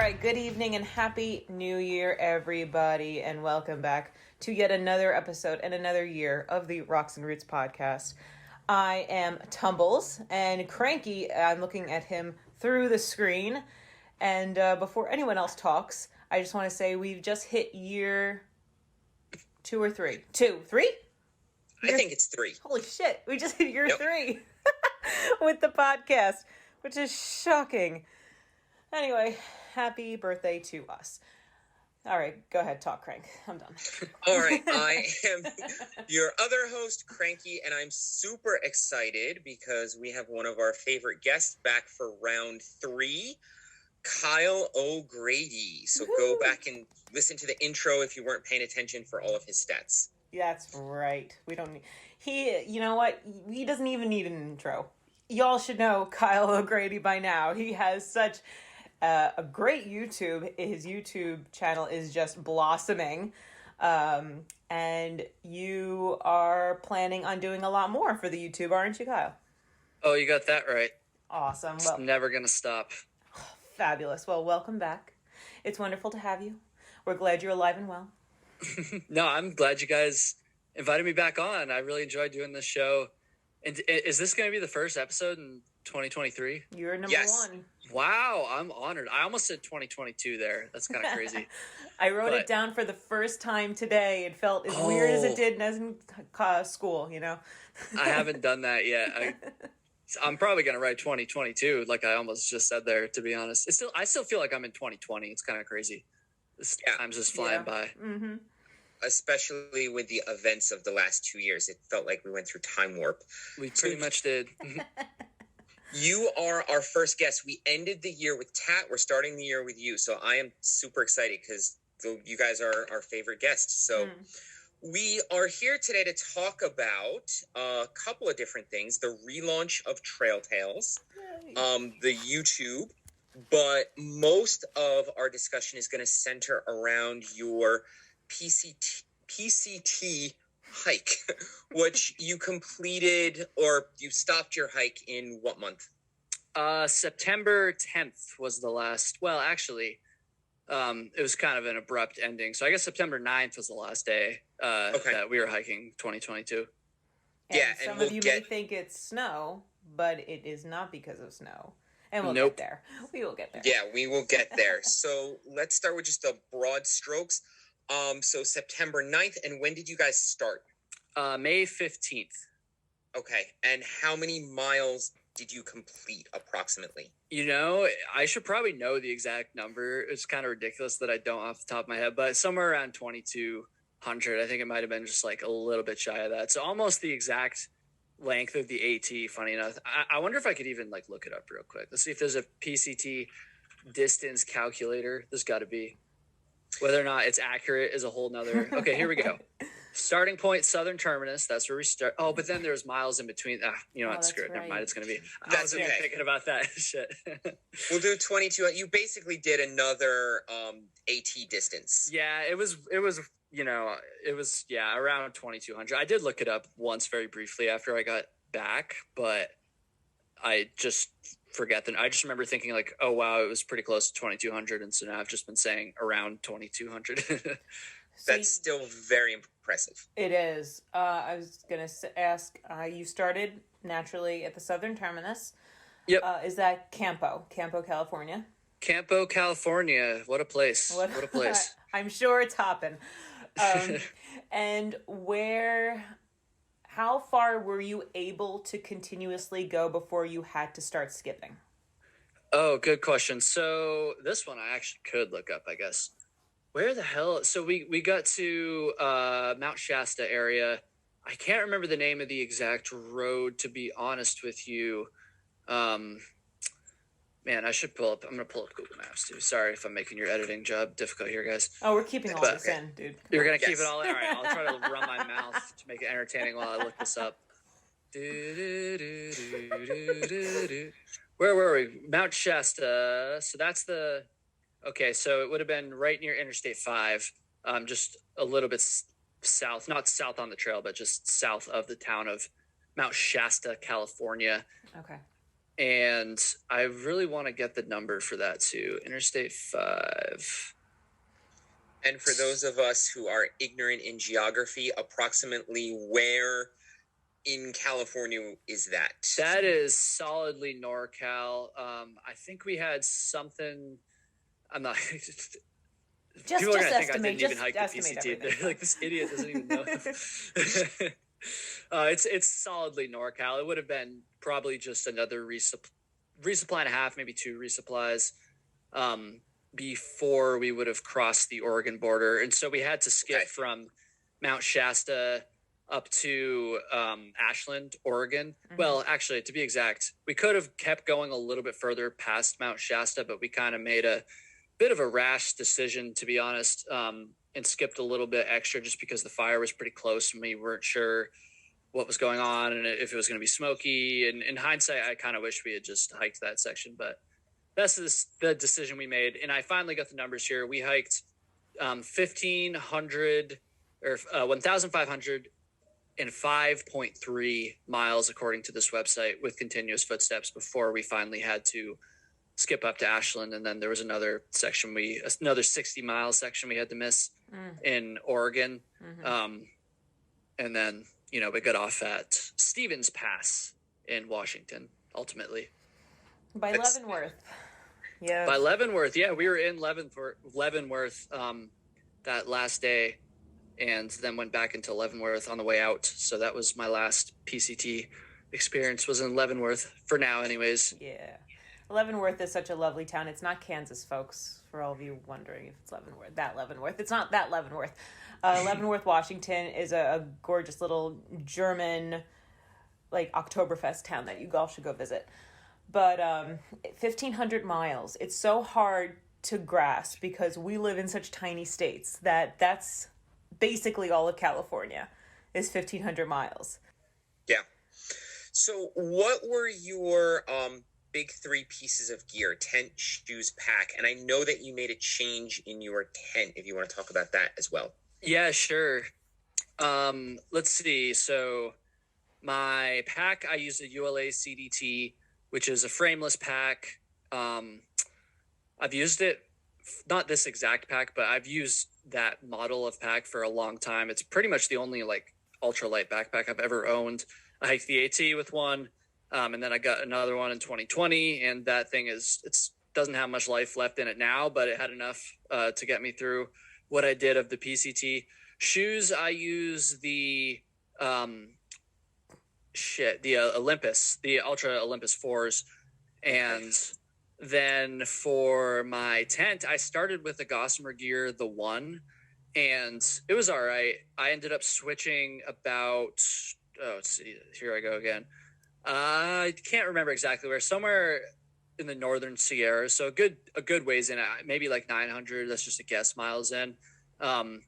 right, good evening and happy new year, everybody, and welcome back to yet another episode and another year of the Rocks and Roots podcast. I am Tumbles, and Cranky, I'm looking at him through the screen, and before anyone else talks, I just want to say we've just hit year 2 or 3. 2, 3? I think it's 3. Holy shit, we just hit year 3 with the podcast, which is shocking. Anyway, happy birthday to us. All right, go ahead, talk, Crank. I'm done. All right, I am your other host, Cranky, and I'm super excited because we have one of our favorite guests back for round 3, Kyle O'Grady. So Go back and listen to the intro if you weren't paying attention for all of his stats. That's right. We don't need... you know what? He doesn't even need an intro. Y'all should know Kyle O'Grady by now. He has such... a great YouTube. His YouTube channel is just blossoming. And you are planning on doing a lot more for the YouTube, aren't you, Kyle? Oh, you got that right. Awesome. It's never going to stop. Fabulous. Well, welcome back. It's wonderful to have you. We're glad you're alive and well. No, I'm glad you guys invited me back on. I really enjoyed doing this show. And is this going to be the first episode in 2023? You're number one. Wow, I'm honored. I almost said 2022 there. That's kind of crazy. I wrote it down for the first time today. It felt as weird as it did in school, you know? I haven't done that yet. I'm probably going to write 2022, like I almost just said there, to be honest. I still feel like I'm in 2020. It's kind of crazy. Time's just flying by. Mm-hmm. Especially with the events of the last 2 years. It felt like we went through time warp. We pretty much did. You are our first guest. We ended the year with Tat. We're starting the year with you. So I am super excited because you guys are our favorite guests. So we are here today to talk about a couple of different things. The relaunch of Trail Tales, the YouTube, but most of our discussion is going to center around your PCT hike, which you completed, or you stopped your hike in what month? September 10th was the last. Well, actually, it was kind of an abrupt ending. So I guess September 9th was the last day that we were hiking 2022. And some of you may think it's snow, but it is not because of snow. And we'll get there. We will get there. Yeah, we will get there. So let's start with just the broad strokes. So September 9th, and when did you guys start? May 15th. Okay, and how many miles did you complete approximately? You know, I should probably know the exact number. It's kind of ridiculous that I don't off the top of my head, but somewhere around 2,200. I think it might have been just like a little bit shy of that. So almost the exact length of the AT, funny enough. I wonder if I could even like look it up real quick. Let's see if there's a PCT distance calculator. There's got to be. Whether or not it's accurate is a whole nother. Okay, here we go. Starting point, Southern Terminus. That's where we start. Oh, but then there's miles in between. You know what? Screw it. Never mind. It's going to be. I wasn't even thinking about that shit. We'll do 22. You basically did another AT distance. Yeah, it was, around 2,200. I did look it up once very briefly after I got back, but I just forget that. I just remember thinking like, oh wow, it was pretty close to 2,200, and so now I've just been saying around 2,200. That's still very impressive. It is. I was gonna ask. You started naturally at the Southern Terminus. Yep. Is that Campo, California? Campo, California. What a place! What a place! I'm sure it's hopping. And how far were you able to continuously go before you had to start skipping? Oh, good question. So this one I actually could look up, I guess. Where the hell? So we got to Mount Shasta area. I can't remember the name of the exact road, to be honest with you. Man, I should pull up. I'm going to pull up Google Maps, too. Sorry if I'm making your editing job difficult here, guys. Oh, we're keeping all this in, dude. You're going to keep it all in? All right, I'll try to run my mouth to make it entertaining while I look this up. Where were we? Mount Shasta. So that's the... Okay, so it would have been right near Interstate 5, just a little bit south. Not south on the trail, but just south of the town of Mount Shasta, California. Okay. And I really want to get the number for that too. Interstate 5. And for those of us who are ignorant in geography, approximately where in California is that? That is solidly NorCal. I think we had something. I'm not. People are gonna think I didn't even hike the PCT. Like, this idiot doesn't even know. It's solidly NorCal. It would have been probably just another resupply and a half, maybe 2 resupplies, before we would have crossed the Oregon border. And so we had to skip from Mount Shasta up to Ashland, Oregon. Mm-hmm. Well, actually, to be exact, we could have kept going a little bit further past Mount Shasta, but we kind of made a bit of a rash decision, to be honest, and skipped a little bit extra just because the fire was pretty close and we weren't sure what was going on and if it was going to be smoky. And in hindsight, I kind of wish we had just hiked that section, but that's the decision we made. And I finally got the numbers here. We hiked 1,500 or 1,505.3 miles, according to this website, with continuous footsteps before we finally had to skip up to Ashland. And then there was another 60 mile section we had to miss in Oregon. Mm-hmm. And then, we got off at Stevens Pass in Washington, ultimately. By Leavenworth. Yeah. By Leavenworth. Yeah. We were in Leavenworth that last day, and then went back into Leavenworth on the way out. So that was my last PCT experience, was in Leavenworth for now anyways. Yeah. Leavenworth is such a lovely town. It's not Kansas, folks, for all of you wondering if it's Leavenworth. That Leavenworth. It's not that Leavenworth. Leavenworth, Washington is a gorgeous little German, Oktoberfest town that you all should go visit. But 1,500 miles. It's so hard to grasp because we live in such tiny states that's basically all of California is 1,500 miles. Yeah. So what were your big 3 pieces of gear: tent, shoes, pack? And I know that you made a change in your tent, if you want to talk about that as well. Yeah, sure. Let's see. So my pack, I used a ULA CDT, which is a frameless pack. I've used it, not this exact pack, but I've used that model of pack for a long time. It's pretty much the only ultralight backpack I've ever owned. I hiked the AT with one. And then I got another one in 2020, and that thing doesn't have much life left in it now, but it had enough to get me through what I did of the PCT. Shoes, I use the Olympus, the Ultra Olympus 4s. And then for my tent, I started with the Gossamer Gear, the 1, and it was all right. I ended up switching about, let's see, here I go again. I can't remember exactly where, somewhere in the northern Sierras. So a good ways in, maybe 900. That's just a guess, miles in. I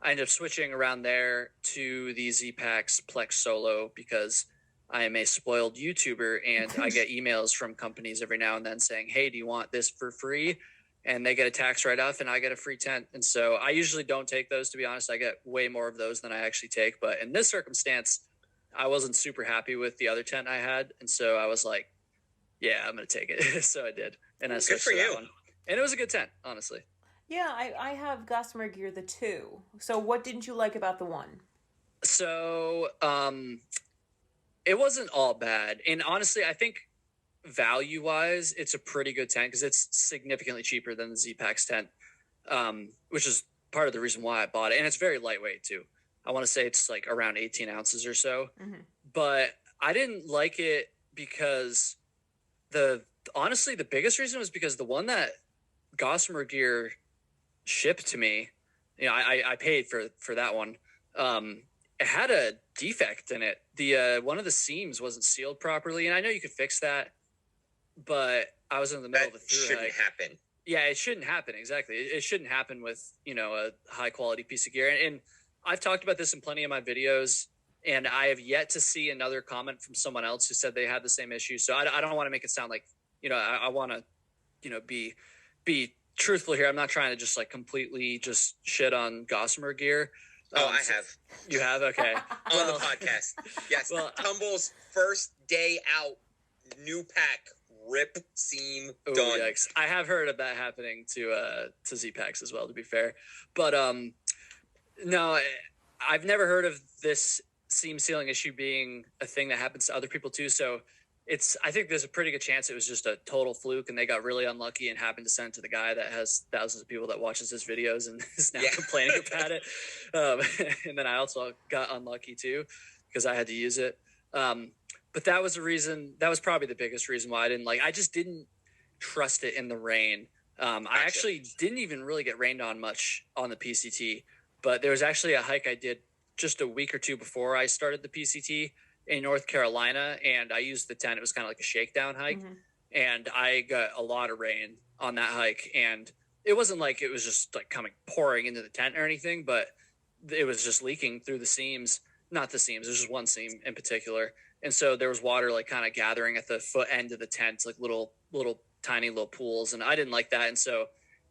ended up switching around there to the Z-Packs Plex Solo because I am a spoiled YouTuber and I get emails from companies every now and then saying, hey, do you want this for free? And they get a tax write-off and I get a free tent. And so I usually don't take those, to be honest. I get way more of those than I actually take. But in this circumstance, I wasn't super happy with the other tent I had. And so I was like, yeah, I'm going to take it. So I did. And I switched to that one. And it was a good tent, honestly. Yeah, I have Gossamer Gear, the 2. So what didn't you like about the 1? So it wasn't all bad. And honestly, I think value-wise, it's a pretty good tent because it's significantly cheaper than the Z-Packs tent, which is part of the reason why I bought it. And it's very lightweight, too. I want to say it's around 18 ounces or so. Mm-hmm. But I didn't like it because honestly, the biggest reason was because the one that Gossamer Gear shipped to me, I paid for that one. It had a defect in it. The one of the seams wasn't sealed properly, and I know you could fix that, but I was in the middle of a thru hike. Shouldn't happen. Yeah, it shouldn't happen. Exactly. It shouldn't happen with, a high quality piece of gear. And I've talked about this in plenty of my videos, and I have yet to see another comment from someone else who said they had the same issue. So I don't want to make it sound like, I want to, be truthful here. I'm not trying to just completely just shit on Gossamer Gear. I have. You have? Okay. On the podcast. Yes. Well, Tumble's first day out new pack, rip, seam, Ooh, done. Yikes. I have heard of that happening to Z-Packs as well, to be fair. But no, I've never heard of this seam sealing issue being a thing that happens to other people too. So I think there's a pretty good chance it was just a total fluke and they got really unlucky and happened to send it to the guy that has thousands of people that watches his videos and is now complaining about it. And then I also got unlucky too because I had to use it. But that was probably the biggest reason why I just didn't trust it in the rain. I actually didn't even really get rained on much on the PCT, but there was actually a hike I did just a week or two before I started the PCT in North Carolina, and I used the tent. It was kind of like a shakedown hike, and I got a lot of rain on that hike, and it wasn't like it was just like pouring into the tent or anything, but it was just leaking through the seams. Not the seams, there's just one seam in particular. And so there was water like kind of gathering at the foot end of the tent, like little tiny little pools. And I didn't like that. And so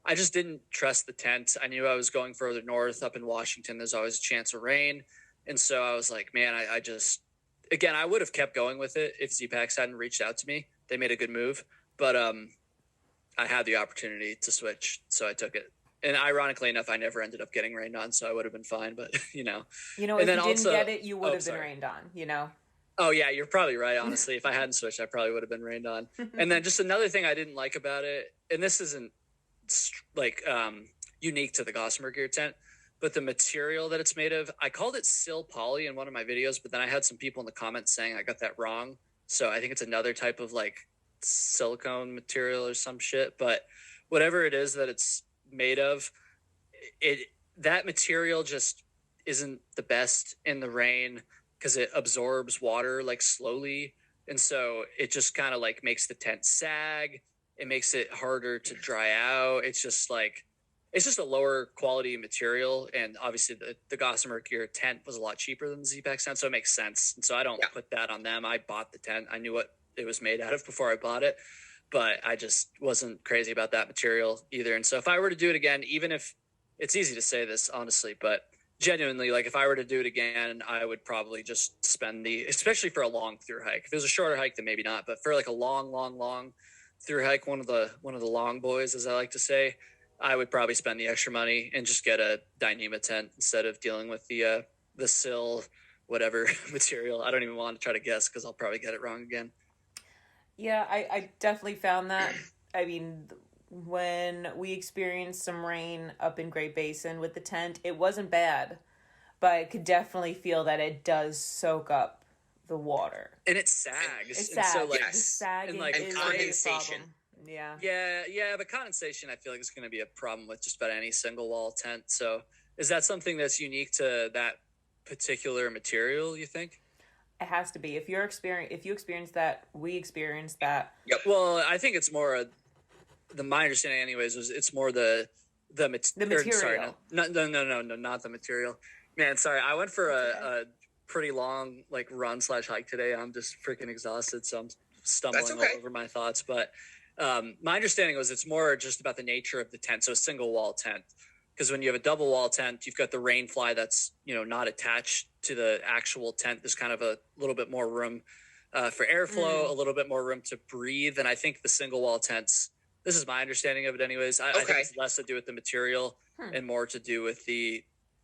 I just didn't trust the tent. I knew I was going further north up in Washington. There's always a chance of rain. And so I was like, man, I would have kept going with it if Z-Packs hadn't reached out to me. They made a good move. But I had the opportunity to switch, so I took it. And ironically enough, I never ended up getting rained on, so I would have been fine. But, if and you then didn't get it, you would have been rained on, Oh, yeah, you're probably right, honestly. If I hadn't switched, I probably would have been rained on. And then just another thing I didn't like about it, and this isn't unique to the Gossamer Gear tent, but the material that it's made of, I called it Sil Poly in one of my videos, but then I had some people in the comments saying I got that wrong. So I think it's another type of silicone material or some shit. But whatever it is that it's made of, that material just isn't the best in the rain because it absorbs water slowly, and so it just kind of makes the tent sag. It makes it harder to dry out. It's just a lower quality material, and obviously the Gossamer Gear tent was a lot cheaper than the Z-Pack tent, so it makes sense. And so I don't put that on them. I bought the tent. I knew what it was made out of before I bought it, but I just wasn't crazy about that material either. And so if I were to do it again, even if it's easy to say this honestly, but genuinely, if I were to do it again, I would probably just spend especially for a long through hike. If it was a shorter hike, then maybe not. But for a long through hike, one of the long boys, as I like to say, I would probably spend the extra money and just get a Dyneema tent instead of dealing with the Sil whatever material. I don't even want to try to guess because I'll probably get it wrong again. Yeah, I definitely found that. I mean, when we experienced some rain up in Great Basin with the tent, it wasn't bad, but I could definitely feel that it does soak up the water. And it sags. It sags. So, the sagging and condensation. Yeah, but condensation I feel like is going to be a problem with just about any single wall tent. So is that something that's unique to that particular material, you think? It has to be. If you experience that, we experienced that. Yep. Well, I think it's more my understanding anyways was it's more the material. Sorry, no, not the material. Man, sorry. I went for a pretty long run/hike today. I'm just freaking exhausted, so I'm stumbling all over my thoughts. But my understanding was it's more just about the nature of the tent. So a single wall tent, because when you have a double wall tent, you've got the rain fly that's not attached to the actual tent. There's kind of a little bit more room for airflow, a little bit more room to breathe. And I think the single wall tents, this is my understanding of it anyways. I think it's less to do with the material and more to do with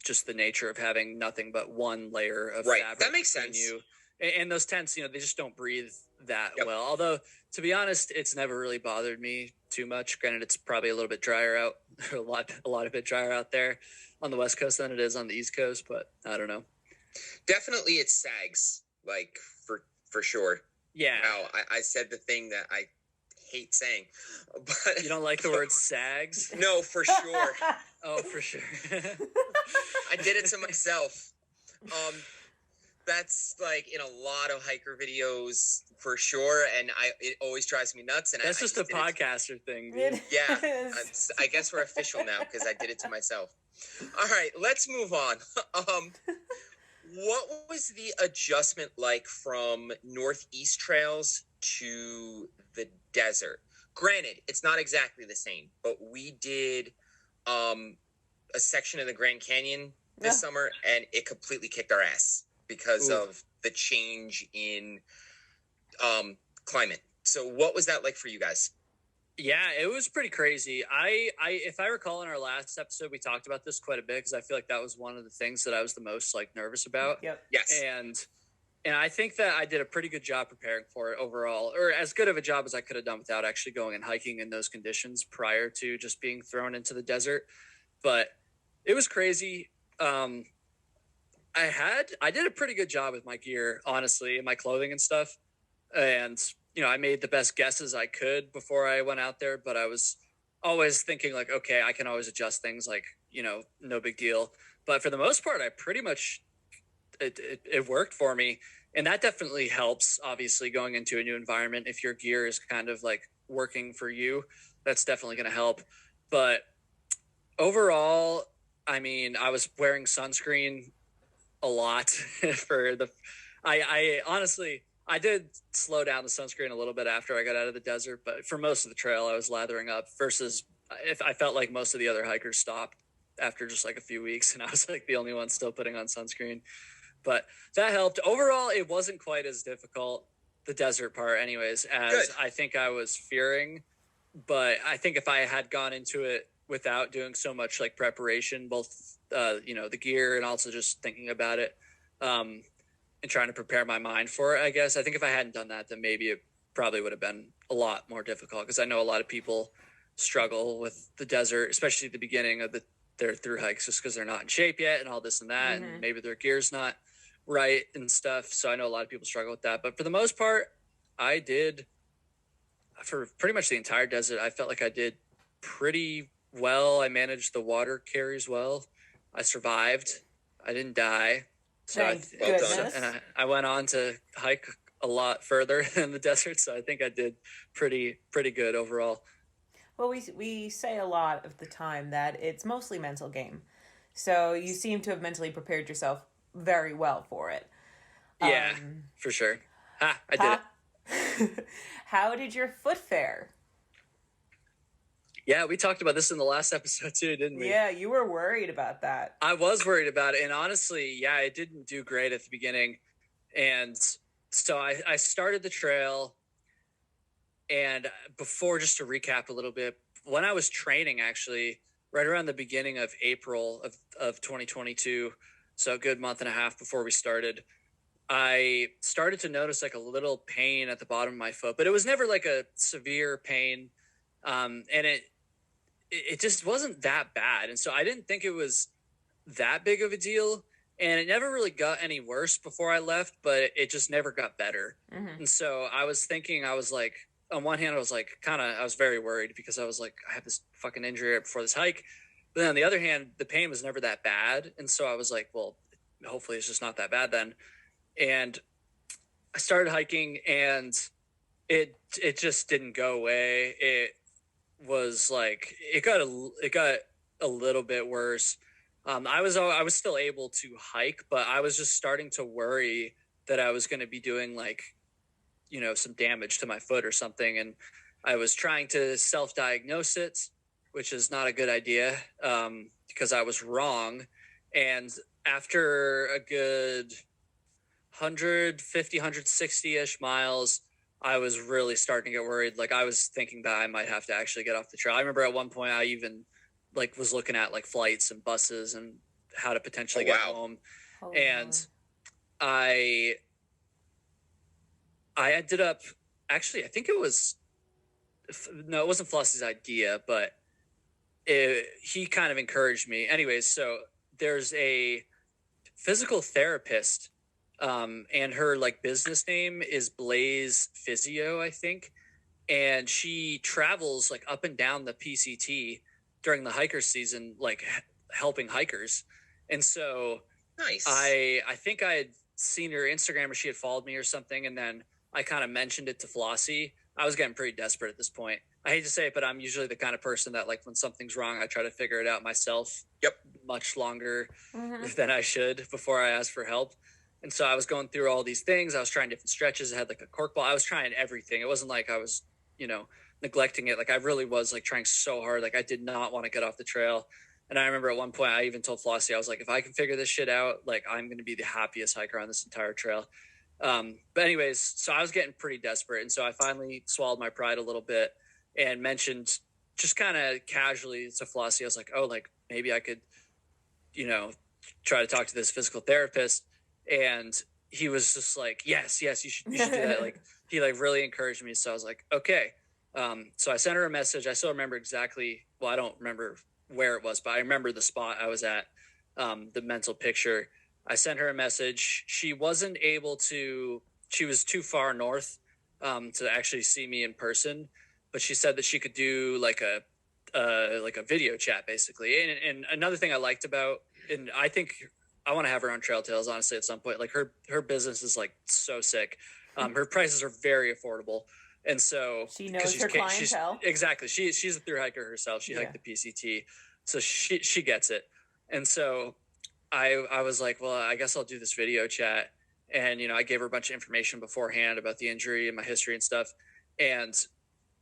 just the nature of having nothing but one layer of fabric. That makes sense. You. And those tents, they just don't breathe that well. Although, to be honest, it's never really bothered me too much. Granted, it's probably a little bit drier out, a lot of bit drier out there on the West Coast than it is on the East Coast, but I don't know. Definitely it sags, for sure. Yeah. Wow, I said the thing that I hate saying, but you don't like the word sags? No, for sure. Oh, for sure. I did it to myself. That's in a lot of hiker videos for sure, and it always drives me nuts. And that's just a podcaster thing, dude. Yeah, I guess we're official now because I did it to myself. All right, let's move on. What was the adjustment like from Northeast trails to the desert? Granted, it's not exactly the same, but we did a section of the Grand Canyon this summer, and it completely kicked our ass because of the change in climate. So what was that like for you guys? Yeah, it was pretty crazy. If I recall in our last episode, we talked about this quite a bit because I feel like that was one of the things that I was the most like nervous about. Yep. Yes. And I think that I did a pretty good job preparing for it overall, or as good of a job as I could have done without actually going and hiking in those conditions prior to just being thrown into the desert. But it was crazy. I did a pretty good job with my gear, honestly, and my clothing and stuff. And I made the best guesses I could before I went out there, but I was always thinking like, okay, I can always adjust things, like, no big deal. But for the most part, I pretty much, it worked for me. And that definitely helps, obviously, going into a new environment. If your gear is kind of like working for you, that's definitely going to help. But overall, I mean, I was wearing sunscreen a lot I honestly, I did slow down the sunscreen a little bit after I got out of the desert, but for most of the trail, I was lathering up versus if I felt like most of the other hikers stopped after just like a few weeks and I was like the only one still putting on sunscreen. But that helped. Overall, it wasn't quite as difficult, the desert part anyways, as Good. I think I was fearing. But I think if I had gone into it without doing so much like preparation, both, the gear and also just thinking about it, and trying to prepare my mind for it, I guess. I think if I hadn't done that, then maybe it probably would have been a lot more difficult because I know a lot of people struggle with the desert, especially at the beginning of their through hikes, just because they're not in shape yet and all this and that, and maybe their gear's not right and stuff. So I know a lot of people struggle with that. But for the most part, I did, for pretty much the entire desert, I felt like I did pretty well. I managed the water carries well. I survived. I didn't die. So Thank goodness. and I went on to hike a lot further in the desert. So I think I did pretty good overall. Well, we say a lot of the time that it's mostly mental game. So you seem to have mentally prepared yourself very well for it. Yeah, for sure. I did it. How did your foot fare? Yeah, we talked about this in the last episode too, didn't we? Yeah, you were worried about that. I was worried about it. And honestly, yeah, it didn't do great at the beginning. And so I started the trail. And before, just to recap a little bit, when I was training, actually, right around the beginning of April of 2022, so a good month and a half before we started, I started to notice like a little pain at the bottom of my foot, but it was never like a severe pain. And it just wasn't that bad. And so I didn't think it was that big of a deal. And it never really got any worse before I left, but it just never got better. And so I was thinking, I was like, on one hand, I was like, I was very worried because I was like, I had this fucking injury right before this hike. But then on the other hand, the pain was never that bad. And so I was like, well, hopefully it's just not that bad then. And I started hiking and it just didn't go away. It was like, it got a little bit worse. I was still able to hike, but I was just starting to worry that I was going to be doing like, some damage to my foot or something. And I was trying to self-diagnose it, which is not a good idea, because I was wrong. And after a good 150, 160-ish miles, I was really starting to get worried. Like I was thinking that I might have to actually get off the trail. I remember at one point I even like was looking at like flights and buses and how to potentially get home. And I ended up actually, I think it wasn't Flossie's idea, but he kind of encouraged me. Anyways, so there's a physical therapist, and her like business name is Blaze Physio, I think. And she travels like up and down the PCT during the hiker season, like helping hikers. And so nice. I think I had seen her Instagram or she had followed me or something. And then I kind of mentioned it to Flossie. I was getting pretty desperate at this point. I hate to say it, but I'm usually the kind of person that like when something's wrong, I try to figure it out myself. Yep. Much longer than I should before I ask for help. And so I was going through all these things. I was trying different stretches. I had like a cork ball. I was trying everything. It wasn't like I was, neglecting it. Like I really was like trying so hard. Like I did not want to get off the trail. And I remember at one point I even told Flossie, I was like, if I can figure this shit out, like I'm going to be the happiest hiker on this entire trail. But anyways, so I was getting pretty desperate. And so I finally swallowed my pride a little bit and mentioned just kind of casually to Flossie, I was like, oh, like maybe I could, try to talk to this physical therapist. And he was just like, yes, you should do that. Like he like really encouraged me. So I was like, okay. So I sent her a message. I still remember exactly, well, I don't remember where it was, but I remember the spot I was at, the mental picture. I sent her a message. She wasn't able to, she was too far north to actually see me in person, but she said that she could do like a video chat basically. And another thing I liked about, and I think I want to have her on Trail Tales, honestly, at some point. Like her business is like so sick. Her prices are very affordable. And so she knows her clientele. Exactly. She's a thru hiker herself. She hiked the PCT. So she gets it. And so I was like, well, I guess I'll do this video chat. And, I gave her a bunch of information beforehand about the injury and my history and stuff. And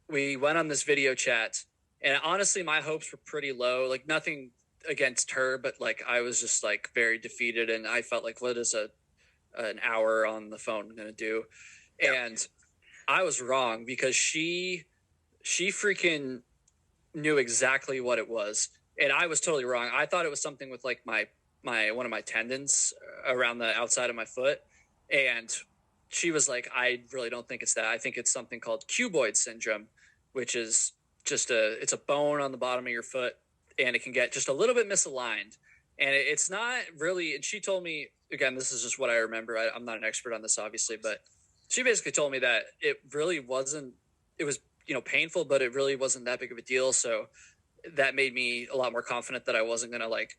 we went on this video chat. And honestly, my hopes were pretty low. Like nothing against her, but like I was just like very defeated. And I felt like, what is an hour on the phone going to do? Yeah. And I was wrong because she freaking knew exactly what it was. And I was totally wrong. I thought it was something with like my one of my tendons around the outside of my foot. And she was like, I really don't think it's that. I think it's something called cuboid syndrome, which is just it's a bone on the bottom of your foot and it can get just a little bit misaligned. And it's not really, and she told me, again, this is just what I remember. I'm not an expert on this, obviously, but she basically told me that it really wasn't, it was, painful, but it really wasn't that big of a deal. So that made me a lot more confident that I wasn't going to like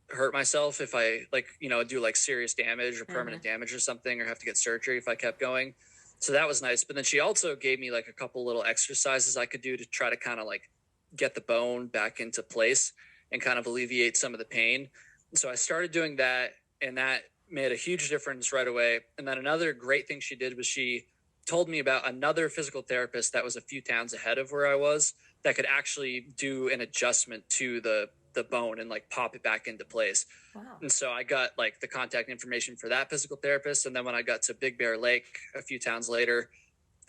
hurt myself if I like, do like serious damage or permanent damage or something, or have to get surgery if I kept going. So that was nice. But then she also gave me like a couple little exercises I could do to try to kind of like get the bone back into place and kind of alleviate some of the pain. So I started doing that, and that made a huge difference right away. And then another great thing she did was she told me about another physical therapist that was a few towns ahead of where I was that could actually do an adjustment to the bone and like pop it back into place. Wow. And so I got like the contact information for that physical therapist. And then when I got to Big Bear Lake a few towns later,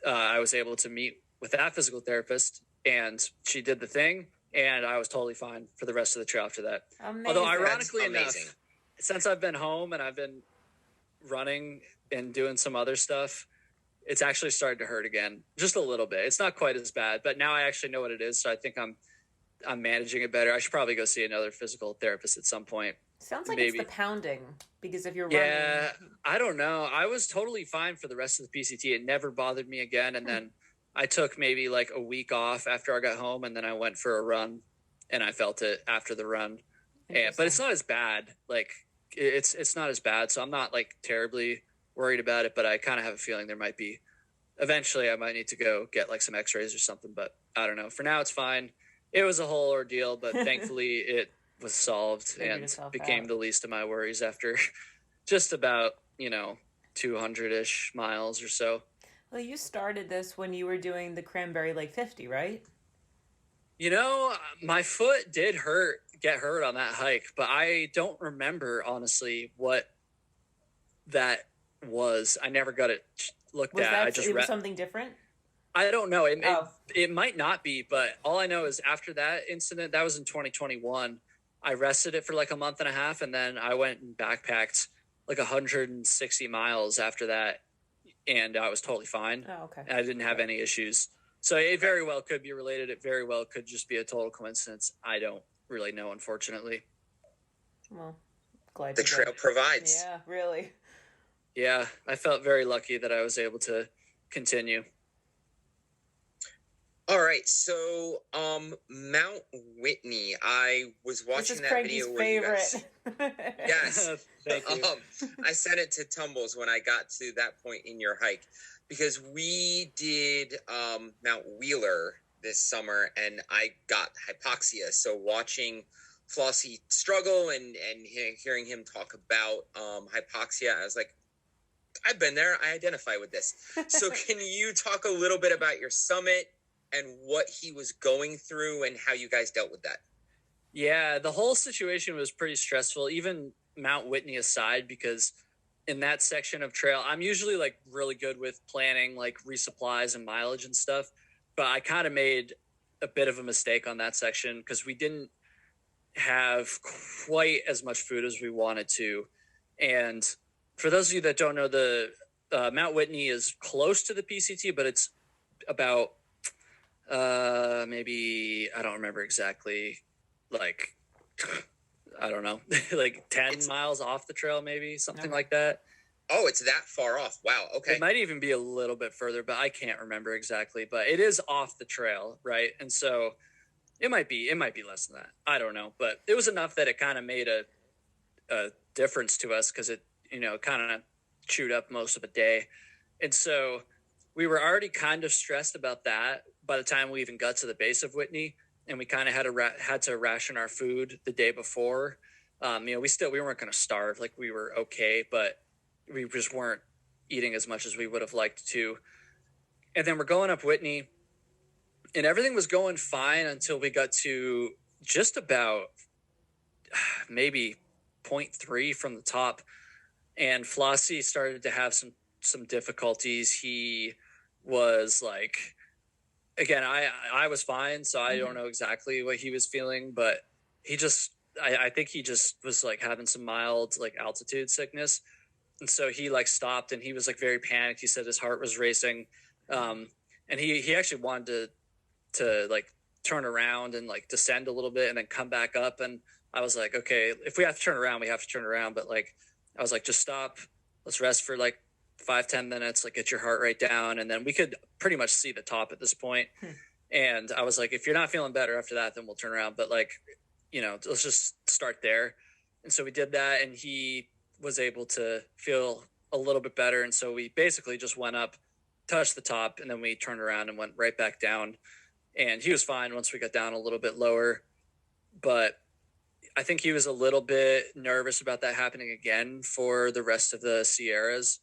I was able to meet with that physical therapist, and she did the thing, and I was totally fine for the rest of the trail after that. Amazing. Although ironically enough, since I've been home and I've been running and doing some other stuff, it's actually started to hurt again, just a little bit. It's not quite as bad, but now I actually know what it is. So I think I'm managing it better. I should probably go see another physical therapist at some point. Sounds like maybe. It's the pounding, because if you're running. Yeah, I don't know. I was totally fine for the rest of the PCT. It never bothered me again. And then I took maybe like a week off after I got home, and then I went for a run and I felt it after the run. But it's not as bad. Like it's not as bad. So I'm not like terribly worried about it, but I kind of have a feeling there might be, eventually I might need to go get like some x-rays or something, but I don't know. For now, it's fine. It was a whole ordeal, but thankfully it was solved and became the least of my worries after just about, 200-ish miles or so. Well, you started this when you were doing the Cranberry Lake 50, right? My foot did get hurt on that hike, but I don't remember, honestly, what that was. I never got it looked at. It was something different? I don't know. It might not be, but all I know is after that incident, that was in 2021, I rested it for like a month and a half, and then I went and backpacked like 160 miles after that, and I was totally fine. Oh, okay. And I didn't have any issues. So it very well could be related. It very well could just be a total coincidence. I don't really know, unfortunately. Well, glad the trail provides. Yeah, really. Yeah, I felt very lucky that I was able to continue. All right, so Mount Whitney. I was watching that Craigie's video favorite. Yes. Thank you. I sent it to Tumbles when I got to that point in your hike, because we did Mount Wheeler this summer and I got hypoxia. So watching Flossie struggle and hearing him talk about hypoxia, I was like, I've been there. I identify with this. So can you talk a little bit about your summit and what he was going through and how you guys dealt with that? Yeah, the whole situation was pretty stressful, even Mount Whitney aside, because in that section of trail, I'm usually like really good with planning like resupplies and mileage and stuff, but I kind of made a bit of a mistake on that section because we didn't have quite as much food as we wanted to. And for those of you that don't know, the Mount Whitney is close to the PCT, but it's about maybe, I don't remember exactly, like I don't know, like 10 miles off the trail, maybe something like that. Oh, it's that far off. Wow. Okay. It might even be a little bit further, but I can't remember exactly, but it is off the trail. Right. And so it might be less than that. I don't know, but it was enough that it kind of made a difference to us. Cause it, kind of chewed up most of the day. And so we were already kind of stressed about that by the time we even got to the base of Whitney. And we kind of had to ration our food the day before. We weren't going to starve. Like we were okay, but we just weren't eating as much as we would have liked to. And then we're going up Whitney, and everything was going fine until we got to just about maybe 0.3 from the top. And Flossie started to have some difficulties. He was like, again, I was fine, so I don't know exactly what he was feeling, but I think he just was like having some mild like altitude sickness. And so he like stopped and he was like very panicked. He said his heart was racing. And he actually wanted to like turn around and like descend a little bit and then come back up. And I was like, okay, if we have to turn around, we have to turn around. But like, I was like, just stop. Let's rest for like 5-10 minutes, like get your heart rate down. And then we could pretty much see the top at this point. And I was like, if you're not feeling better after that, then we'll turn around. But like, let's just start there. And so we did that, and he was able to feel a little bit better. And so we basically just went up, touched the top, and then we turned around and went right back down. And he was fine once we got down a little bit lower. But I think he was a little bit nervous about that happening again for the rest of the Sierras.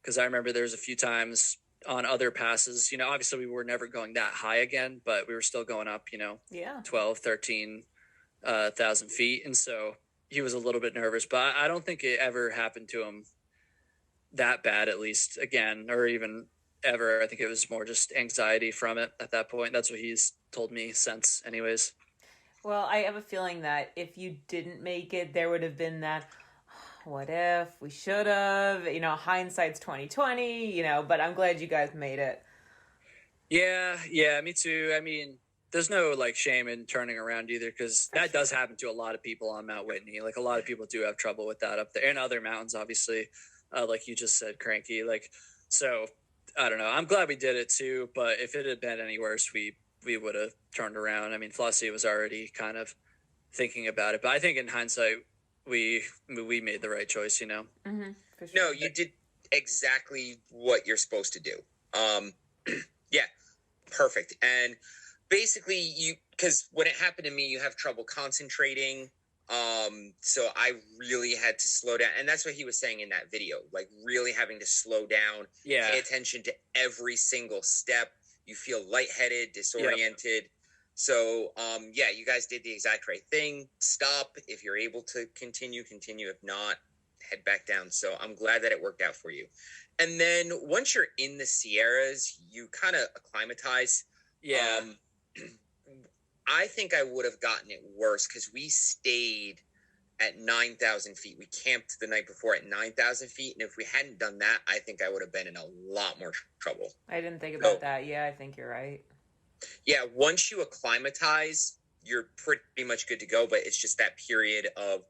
Because I remember there was a few times on other passes, obviously we were never going that high again, but we were still going up, 12, 13,000 feet. And so he was a little bit nervous, but I don't think it ever happened to him that bad, at least again, or even ever. I think it was more just anxiety from it at that point. That's what he's told me since anyways. Well, I have a feeling that if you didn't make it, there would have been that, what if we should have, hindsight's 2020, but I'm glad you guys made it. Yeah, me too. I mean, there's no like shame in turning around either, because that does happen to a lot of people on Mount Whitney. Like a lot of people do have trouble with that up there, and other mountains, obviously, like you just said, Cranky. Like, so I don't know. I'm glad we did it too, but if it had been any worse, we would have turned around. I mean, Flossie was already kind of thinking about it, but I think in hindsight, we made the right choice, Mm-hmm, for sure. No, you did exactly what you're supposed to do. Yeah, perfect. And basically because when it happened to me, you have trouble concentrating. So I really had to slow down. And that's what he was saying in that video, like really having to slow down, pay attention to every single step. You feel lightheaded, disoriented. Yep. So, you guys did the exact right thing. Stop. If you're able to continue. If not, head back down. So I'm glad that it worked out for you. And then once you're in the Sierras, you kind of acclimatize. Yeah. I think I would have gotten it worse because we stayed at 9,000 feet. We camped the night before at 9,000 feet. And if we hadn't done that, I think I would have been in a lot more trouble. I didn't think about that. Yeah, I think you're right. Yeah, once you acclimatize, you're pretty much good to go. But it's just that period of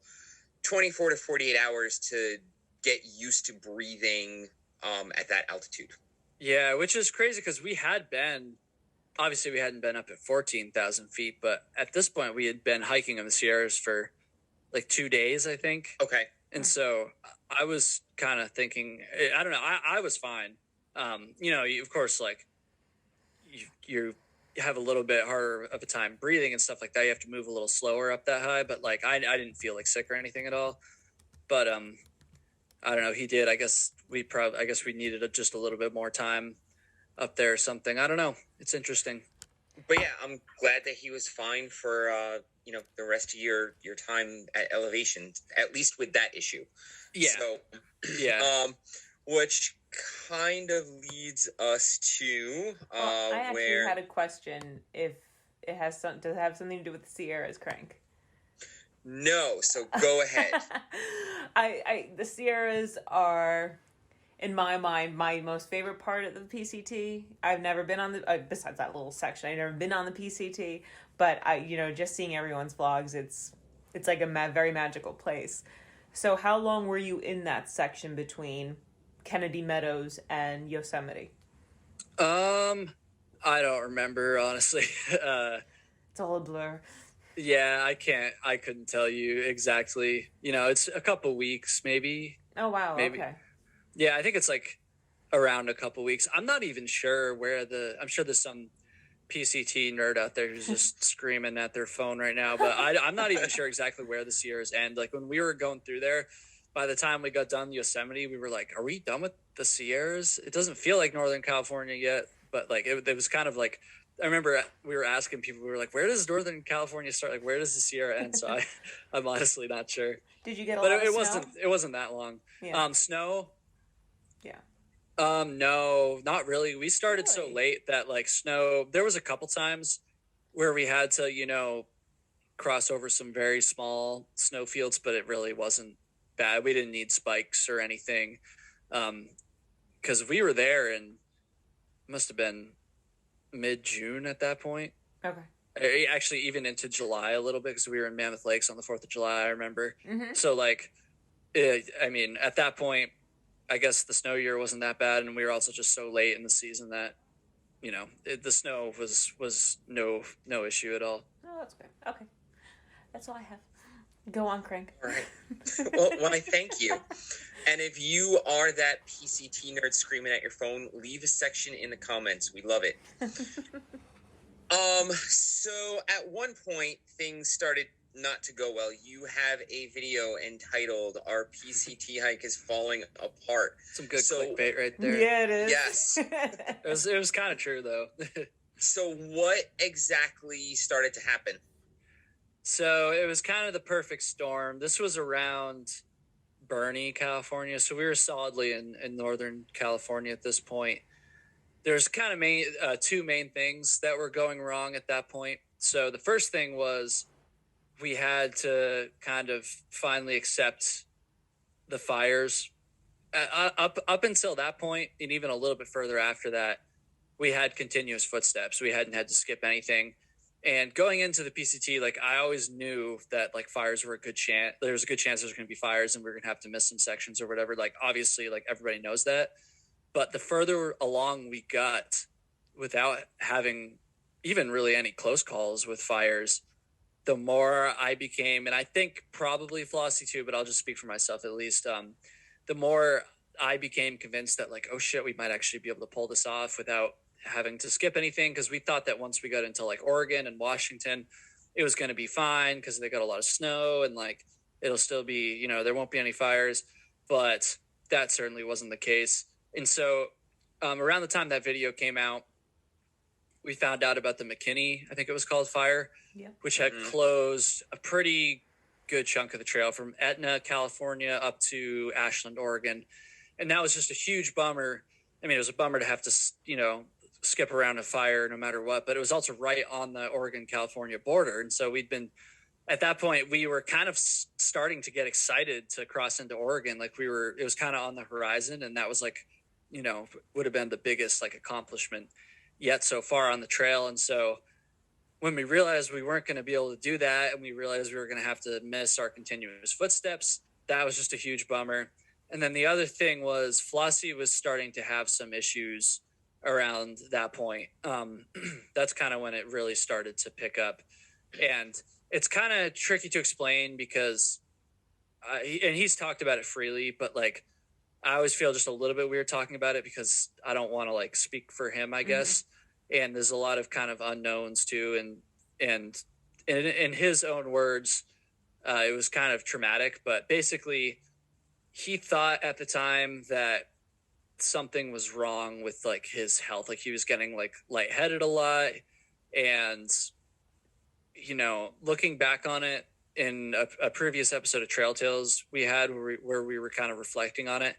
24 to 48 hours to get used to breathing at that altitude. Yeah, which is crazy because we hadn't been up at 14,000 feet, but at this point we had been hiking in the Sierras for like 2 days, I think. Okay. And so I was kind of thinking, I don't know, I was fine. Of course, like you have a little bit harder of a time breathing and stuff like that. You have to move a little slower up that high, but like I didn't feel like sick or anything at all. But I don't know, he did. I guess we needed just a little bit more time up there or something. I don't know. It's interesting. But yeah, I'm glad that he was fine for the rest of your time at elevation, at least with that issue. Yeah. So, Yeah. Which kind of leads us to Well, I actually where had a question. If it has does it have something to do with the Sierras, Crank? no. So go ahead. The Sierras are, in my mind, my most favorite part of the PCT. I've never been on the besides that little section. I've never been on the PCT, but just seeing everyone's vlogs, it's like a very magical place. So, how long were you in that section between Kennedy Meadows and Yosemite? I don't remember, honestly. It's all a blur. Yeah, I couldn't tell you exactly. It's a couple weeks, maybe. Oh wow, Maybe. okay. Yeah, I think it's like around a couple weeks. I'm not even sure I'm sure there's some PCT nerd out there who's just screaming at their phone right now, but I'm not even sure exactly where the Sierras end. Like when we were going through there, by the time we got done Yosemite, we were like, are we done with the Sierras? It doesn't feel like Northern California yet, but like it was kind of like, I remember we were asking people, we were like, where does Northern California start? Like, where does the Sierra end? So I'm honestly not sure. Did you get a But lot of it snow? wasn't that long. Yeah. Snow. Yeah. No, not really. We started so Really? late that like snow, there was a couple times where we had to, cross over some very small snow fields, but it really wasn't bad. We didn't need spikes or anything. Because we were there and must have been mid-June at that point. Okay. Actually, even into July a little bit because we were in Mammoth Lakes on the 4th of July, I remember. Mm-hmm. So like, at that point, I guess the snow year wasn't that bad, and we were also just so late in the season that, the snow was no issue at all. Oh, that's good. Okay. That's all I have. Go on, Crank. All right. Well, I thank you. And if you are that PCT nerd screaming at your phone, leave a section in the comments. We love it. So at one point, things started not to go well. You have a video entitled "Our PCT Hike is Falling Apart." Some good clickbait right there. Yeah, it is. Yes. It was kind of true though. So what exactly started to happen? So it was kind of the perfect storm. This was around Bernie, California. So we were solidly in Northern California at this point. There's kind of two main things that were going wrong at that point. So the first thing was we had to kind of finally accept the fires. Up until that point, and even a little bit further after that, we had continuous footsteps. We hadn't had to skip anything. And going into the PCT, like I always knew that like fires were a good chance. There was a good chance there's going to be fires and we are going to have to miss some sections or whatever. Like obviously, like everybody knows that. But the further along we got without having even really any close calls with fires, the more I became, and I think probably Flossie too, but I'll just speak for myself at least. The more I became convinced that like, oh shit, we might actually be able to pull this off without having to skip anything, because we thought that once we got into like Oregon and Washington, it was going to be fine because they got a lot of snow and like it'll still be, there won't be any fires. But that certainly wasn't the case. And so around the time that video came out, we found out about the McKinney, I think it was called, fire, which had closed a pretty good chunk of the trail from Etna, California up to Ashland, Oregon. And that was just a huge bummer. I mean, it was a bummer to have to, skip around a fire no matter what, but it was also right on the Oregon-California border. And so at that point, we were kind of starting to get excited to cross into Oregon. Like it was kind of on the horizon, and that was like, would have been the biggest like accomplishment yet so far on the trail. And so when we realized we weren't going to be able to do that, and we realized we were going to have to miss our continuous footsteps, that was just a huge bummer. And then the other thing was Flossie was starting to have some issues around that point. That's kind of when it really started to pick up. And it's kind of tricky to explain because, and he's talked about it freely, but like, I always feel just a little bit weird talking about it because I don't want to like speak for him, I guess. And there's a lot of kind of unknowns too. And in his own words, it was kind of traumatic, but basically he thought at the time that something was wrong with like his health. Like he was getting like lightheaded a lot. And, looking back on it, in a previous episode of Trail Tales we had where we were kind of reflecting on it,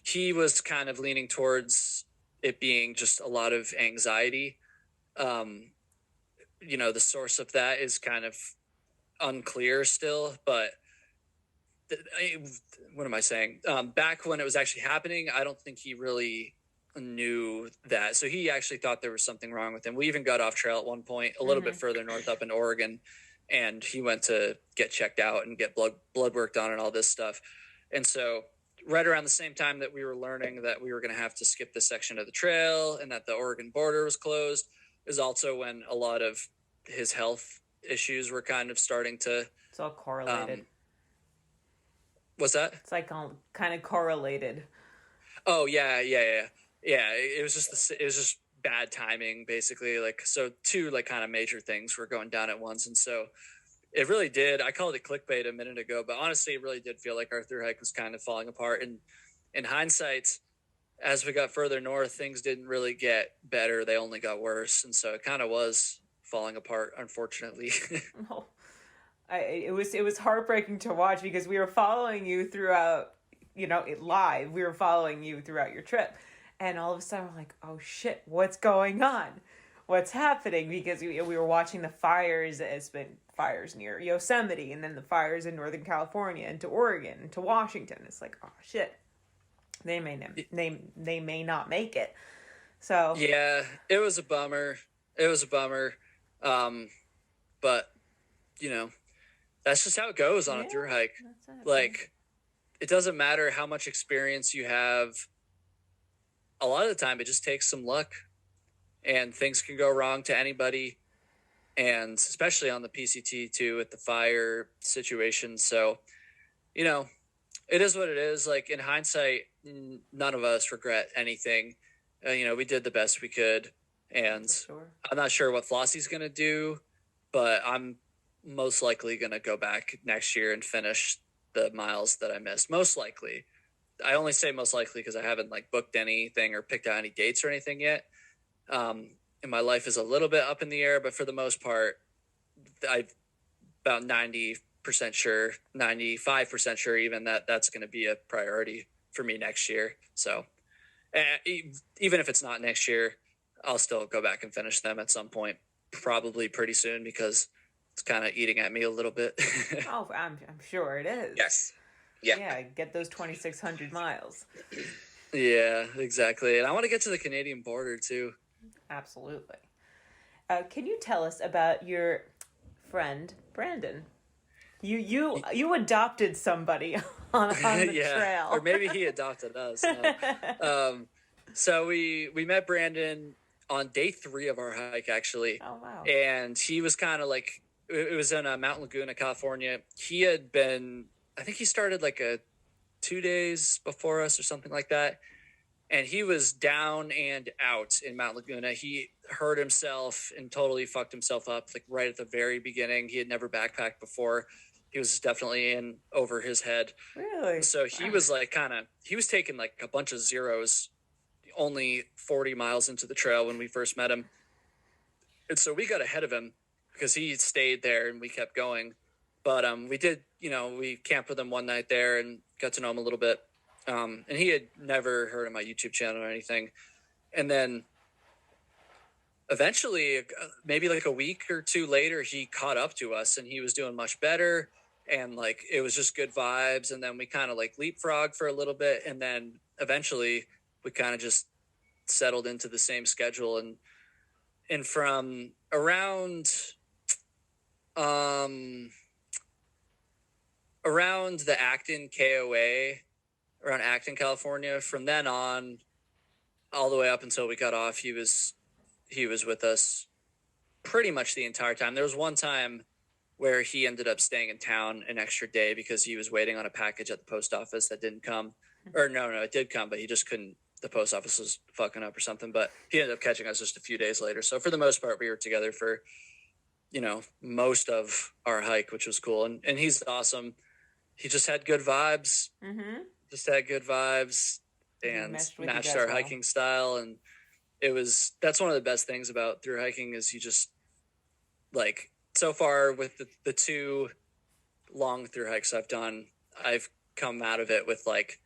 he was kind of leaning towards it being just a lot of anxiety. The source of that is kind of unclear still, but what am I saying? Back when it was actually happening, I don't think he really knew that. So he actually thought there was something wrong with him. We even got off trail at one point, a little bit further north up in Oregon, and he went to get checked out and get blood work done and all this stuff. And so right around the same time that we were learning that we were going to have to skip this section of the trail and that the Oregon border was closed is also when a lot of his health issues were kind of starting to... It's all correlated. What's that? It's like kind of correlated. Oh, yeah. It was just bad timing, basically. Like, so two like kind of major things were going down at once. And so it really did. I called it clickbait a minute ago, but honestly, it really did feel like our thru hike was kind of falling apart. And in hindsight, as we got further north, things didn't really get better. They only got worse. And so it kind of was falling apart, unfortunately. Oh, it was heartbreaking to watch because we were following you throughout, live. We were following you throughout your trip. And all of a sudden, we're like, oh shit, what's going on? What's happening? Because we were watching the fires. It's been fires near Yosemite, and then the fires in Northern California, and to Oregon, and to Washington. It's like, oh shit, they may not make it. So yeah, it was a bummer. But that's just how it goes on a thru hike. Like, it doesn't matter how much experience you have. A lot of the time, it just takes some luck, and things can go wrong to anybody, and especially on the PCT too with the fire situation. So, it is what it is. Like, in hindsight, none of us regret anything. We did the best we could, and sure. I'm not sure what Flossie's going to do, but I'm most likely going to go back next year and finish the miles that I missed. Most likely. I only say most likely because I haven't booked anything or picked out any dates or anything yet. And my life is a little bit up in the air, but for the most part, I'm about 90% sure, 95% sure even that's going to be a priority for me next year. So even if it's not next year, I'll still go back and finish them at some point, probably pretty soon, because it's kind of eating at me a little bit. Oh, I'm sure it is. Yes. Yeah, get those 2,600 miles. Yeah, exactly. And I want to get to the Canadian border too. Absolutely. Can you tell us about your friend, Brandon? You adopted somebody on the trail. Or maybe he adopted us. No. So we met Brandon on day 3 of our hike, actually. Oh, wow. And he was kind of it was in Mount Laguna, California. He had been... I think he started 2 days before us or something like that. And he was down and out in Mount Laguna. He hurt himself and totally fucked himself up right at the very beginning. He had never backpacked before. He was definitely in over his head. Really? So he was he was taking a bunch of zeros only 40 miles into the trail when we first met him. And so we got ahead of him because he stayed there and we kept going. But we did, we camped with him one night there and got to know him a little bit. And he had never heard of my YouTube channel or anything. And then eventually, maybe a week or two later, he caught up to us and he was doing much better. And it was just good vibes. And then we kind of leapfrog for a little bit. And then eventually we kind of just settled into the same schedule. And from around the Acton KOA, around Acton, California, from then on, all the way up until we got off, he was with us pretty much the entire time. There was one time where he ended up staying in town an extra day because he was waiting on a package at the post office that didn't come. Or no, it did come, but he just couldn't. The post office was fucking up or something. But he ended up catching us just a few days later. So for the most part, we were together for, most of our hike, which was cool. And he's awesome. He just had good vibes. Mm-hmm. And matched our hiking style. And that's one of the best things about thru hiking is you just so far with the two long through hikes I've done, I've come out of it with like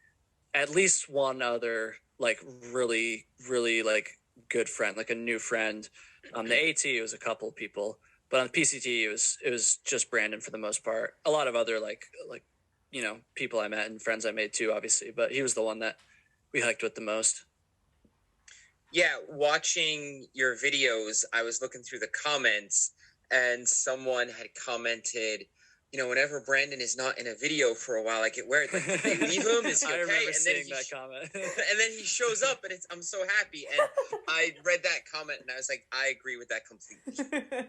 at least one other like really, really like good friend, like a new friend. The AT it was a couple people, but on PCT it was just Brandon for the most part. A lot of other like people I met and friends I made too, obviously, but he was the one that we hiked with the most. Yeah, watching your videos, I was looking through the comments, and someone had commented, whenever Brandon is not in a video for a while, I get worried. Like, did they leave him? Is he okay? I remember and seeing that comment. And then he shows up, and I'm so happy. And I read that comment, and I was like, I agree with that completely.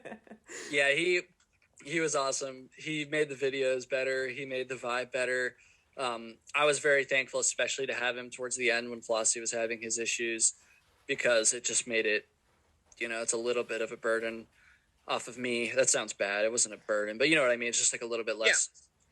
Yeah, he was awesome. He made the videos better. He made the vibe better. I was very thankful, especially to have him towards the end when Flossie was having his issues, because it just made it, it's a little bit of a burden off of me. That sounds bad. It wasn't a burden, but you know what I mean? It's just like a little bit less,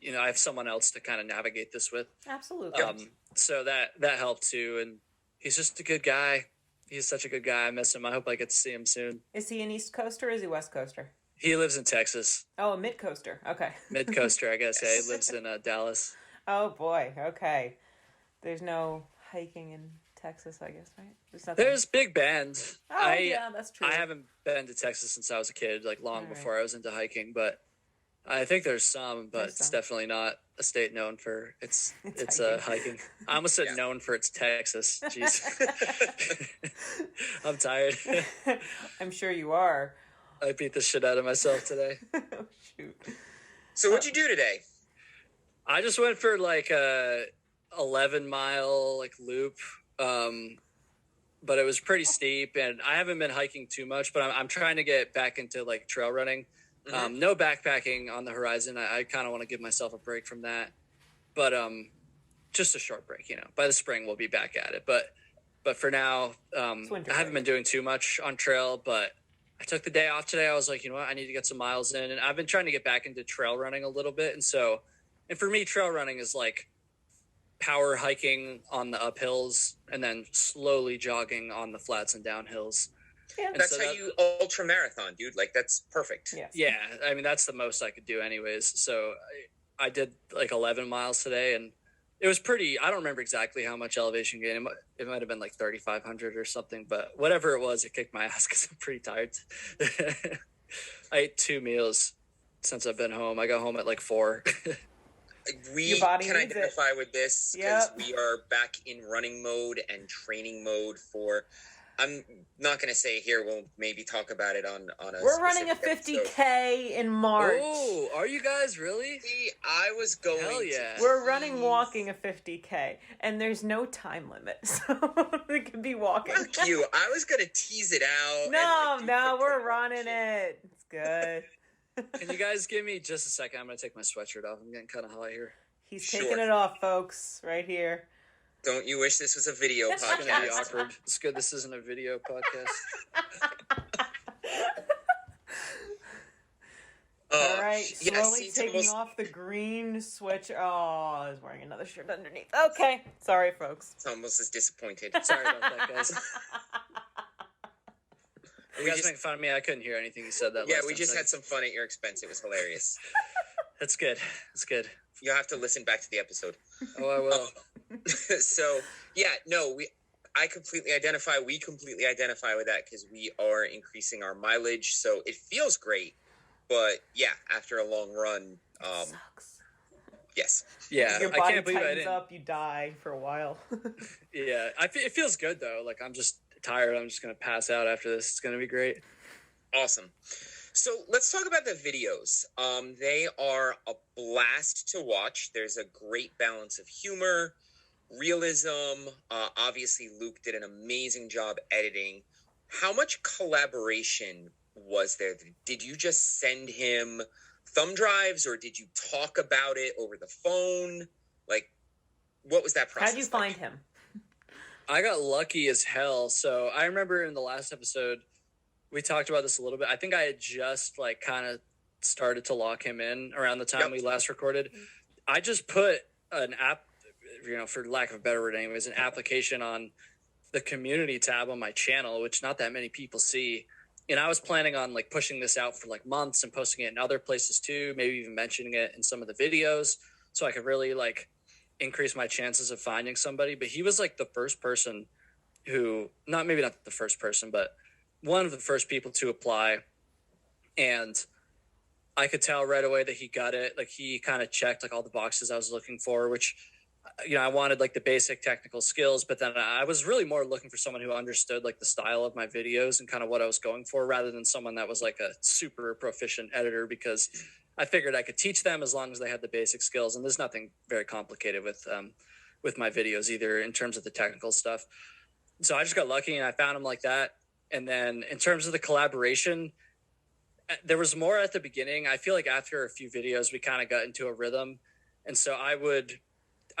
I have someone else to kind of navigate this with. Absolutely. So that helped too. And he's just a good guy. He's such a good guy. I miss him. I hope I get to see him soon. Is he an East Coaster or is he West Coaster? He lives in Texas. Oh, a Mid Coaster. Okay. Mid Coaster, I guess. Yeah, he lives in Dallas. Oh boy. Okay. There's no hiking in Texas, I guess, right? There's Big Bend. Oh, yeah, that's true. I haven't been to Texas since I was a kid, like long before I was into hiking, but I think there's some, but it's definitely not a state known for its hiking. I almost said known for its Texas. Jeez. I'm tired. I'm sure you are. I beat the shit out of myself today. Oh, shoot. So what'd you do today? I just went for like a 11-mile like loop. But it was pretty steep, and I haven't been hiking too much, but I'm trying to get back into like trail running. Mm-hmm. No backpacking on the horizon. I kind of want to give myself a break from that, but just a short break. By the spring we'll be back at it. But for now, I haven't been doing too much on trail. But I took the day off today. I was like, you know what, I need to get some miles in, and I've been trying to get back into trail running a little bit. And for me, trail running is like power hiking on the uphills and then slowly jogging on the flats and downhills. Yeah, that's how you ultra marathon, dude. Like, that's perfect. Yes. Yeah, I mean, that's the most I could do anyways. So I did like 11 miles today, and it was pretty, I don't remember exactly how much elevation gain. It might have been like 3,500 or something, but whatever it was, it kicked my ass because I'm pretty tired. I ate 2 meals since I've been home. I got home at like 4. We can identify with this because we are back in running mode and training mode for, I'm not going to say here, we'll maybe talk about it on a We're running a 50K in March. Oh, are you guys really? See, I was going Hell yeah. We're walking a 50K, and there's no time limit, so we could be walking. Fuck you. I was going to tease it out. No, we're running it. It's good. Can you guys give me just a second? I'm going to take my sweatshirt off. I'm getting kind of hot here. He's taking it off, folks, right here. Don't you wish this was a video podcast? It's going to be awkward. It's good this isn't a video podcast. All right, slowly taking off the green switch. Oh, I was wearing another shirt underneath. Okay, sorry, folks. It's almost as disappointed. Sorry about that, guys. You guys making fun of me? I couldn't hear anything you said that. Yeah, we just had some fun at your expense. It was hilarious. That's good. That's good. You'll have to listen back to the episode. Oh, I will. So, yeah, no, we completely identify with that because we are increasing our mileage. So it feels great. But yeah, after a long run, sucks. Yes. Yeah, your body I can't believe tightens up, you die for a while. Yeah, it feels good though. Like I'm just tired. I'm just gonna pass out after this. It's gonna be great. Awesome. So let's talk about the videos. They are a blast to watch. There's a great balance of humor, realism. Obviously, Luke did an amazing job editing. How much collaboration was there? Did you just send him thumb drives, or did you talk about it over the phone? Like, what was that process? How'd you find him? I got lucky as hell. So I remember in the last episode, we talked about this a little bit. I think I had just like kind of started to lock him in around the time we last recorded. I just put an app, for lack of a better word anyways, an application on the community tab on my channel, which not that many people see. And I was planning on like pushing this out for like months and posting it in other places too, maybe even mentioning it in some of the videos so I could really like increase my chances of finding somebody. But he was like the first person who, maybe not the first person, but one of the first people to apply. And I could tell right away that he got it. Like he kind of checked like all the boxes I was looking for, which, I wanted like the basic technical skills, but then I was really more looking for someone who understood like the style of my videos and kind of what I was going for, rather than someone that was like a super proficient editor, because I figured I could teach them as long as they had the basic skills. And there's nothing very complicated with my videos either in terms of the technical stuff. So I just got lucky and I found him like that. And then in terms of the collaboration, there was more at the beginning. I feel like after a few videos, we kind of got into a rhythm. And so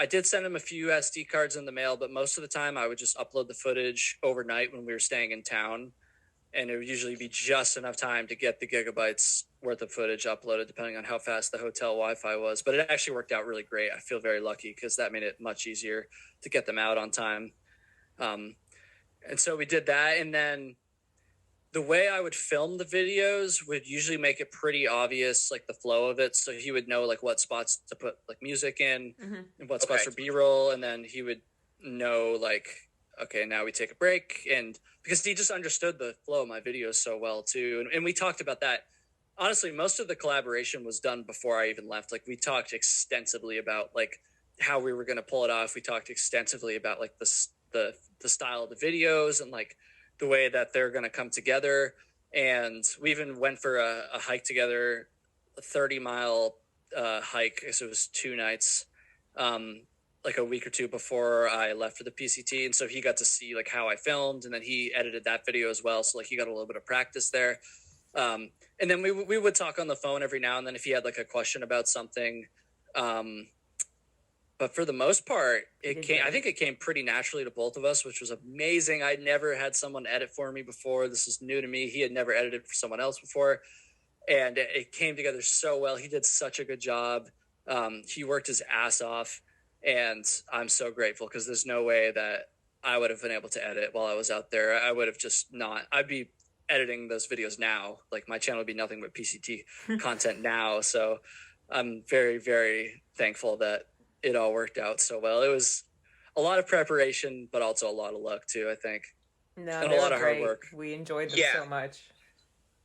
I did send him a few SD cards in the mail, but most of the time I would just upload the footage overnight when we were staying in town. And it would usually be just enough time to get the gigabytes worth of footage uploaded, depending on how fast the hotel Wi-Fi was. But it actually worked out really great. I feel very lucky because that made it much easier to get them out on time. And so we did that. And then the way I would film the videos would usually make it pretty obvious, like the flow of it. So he would know like what spots to put like music in and what spots for B-roll. And then he would know like, okay, now we take a break. And because he just understood the flow of my videos so well too. And we talked about that. Honestly, most of the collaboration was done before I even left. Like we talked extensively about like how we were going to pull it off. We talked extensively about like the style of the videos and like the way that they're going to come together. And we even went for a hike together, a 30-mile hike. So it was 2 nights, like a week or two before I left for the PCT. And so he got to see like how I filmed, and then he edited that video as well. So like he got a little bit of practice there. And then we would talk on the phone every now and then if he had like a question about something. But for the most part, I think it came pretty naturally to both of us, which was amazing. I'd never had someone edit for me before. This is new to me. He had never edited for someone else before. And it came together so well. He did such a good job. He worked his ass off. And I'm so grateful because there's no way that I would have been able to edit while I was out there. I would have just not. I'd be editing those videos now. Like my channel would be nothing but PCT content now. So I'm very, very thankful that it all worked out so well. It was a lot of preparation, but also a lot of luck too, I think. No, and a lot of hard work. We enjoyed them so much.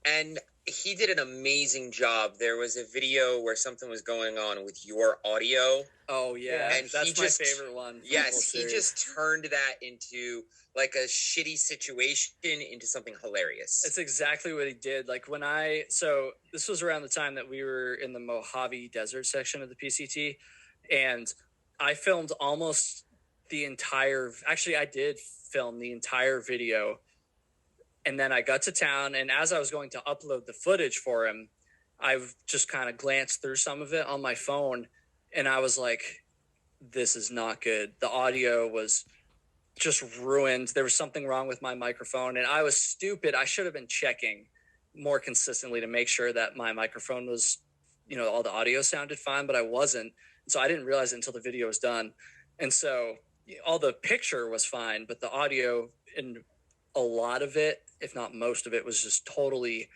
And he did an amazing job. There was a video where something was going on with your audio. Oh yeah, and that's my favorite one. Yes, he just turned that into like a shitty situation into something hilarious. It's exactly what he did. Like so this was around the time that we were in the Mojave Desert section of the PCT. And I filmed almost I did film the entire video. And then I got to town, and as I was going to upload the footage for him, I just kind of glanced through some of it on my phone, and I was like, this is not good. The audio was just ruined. There was something wrong with my microphone, and I was stupid. I should have been checking more consistently to make sure that my microphone was, all the audio sounded fine, but I wasn't. So I didn't realize it until the video was done. And so all the picture was fine, but the audio and a lot of it, if not most of it, was just totally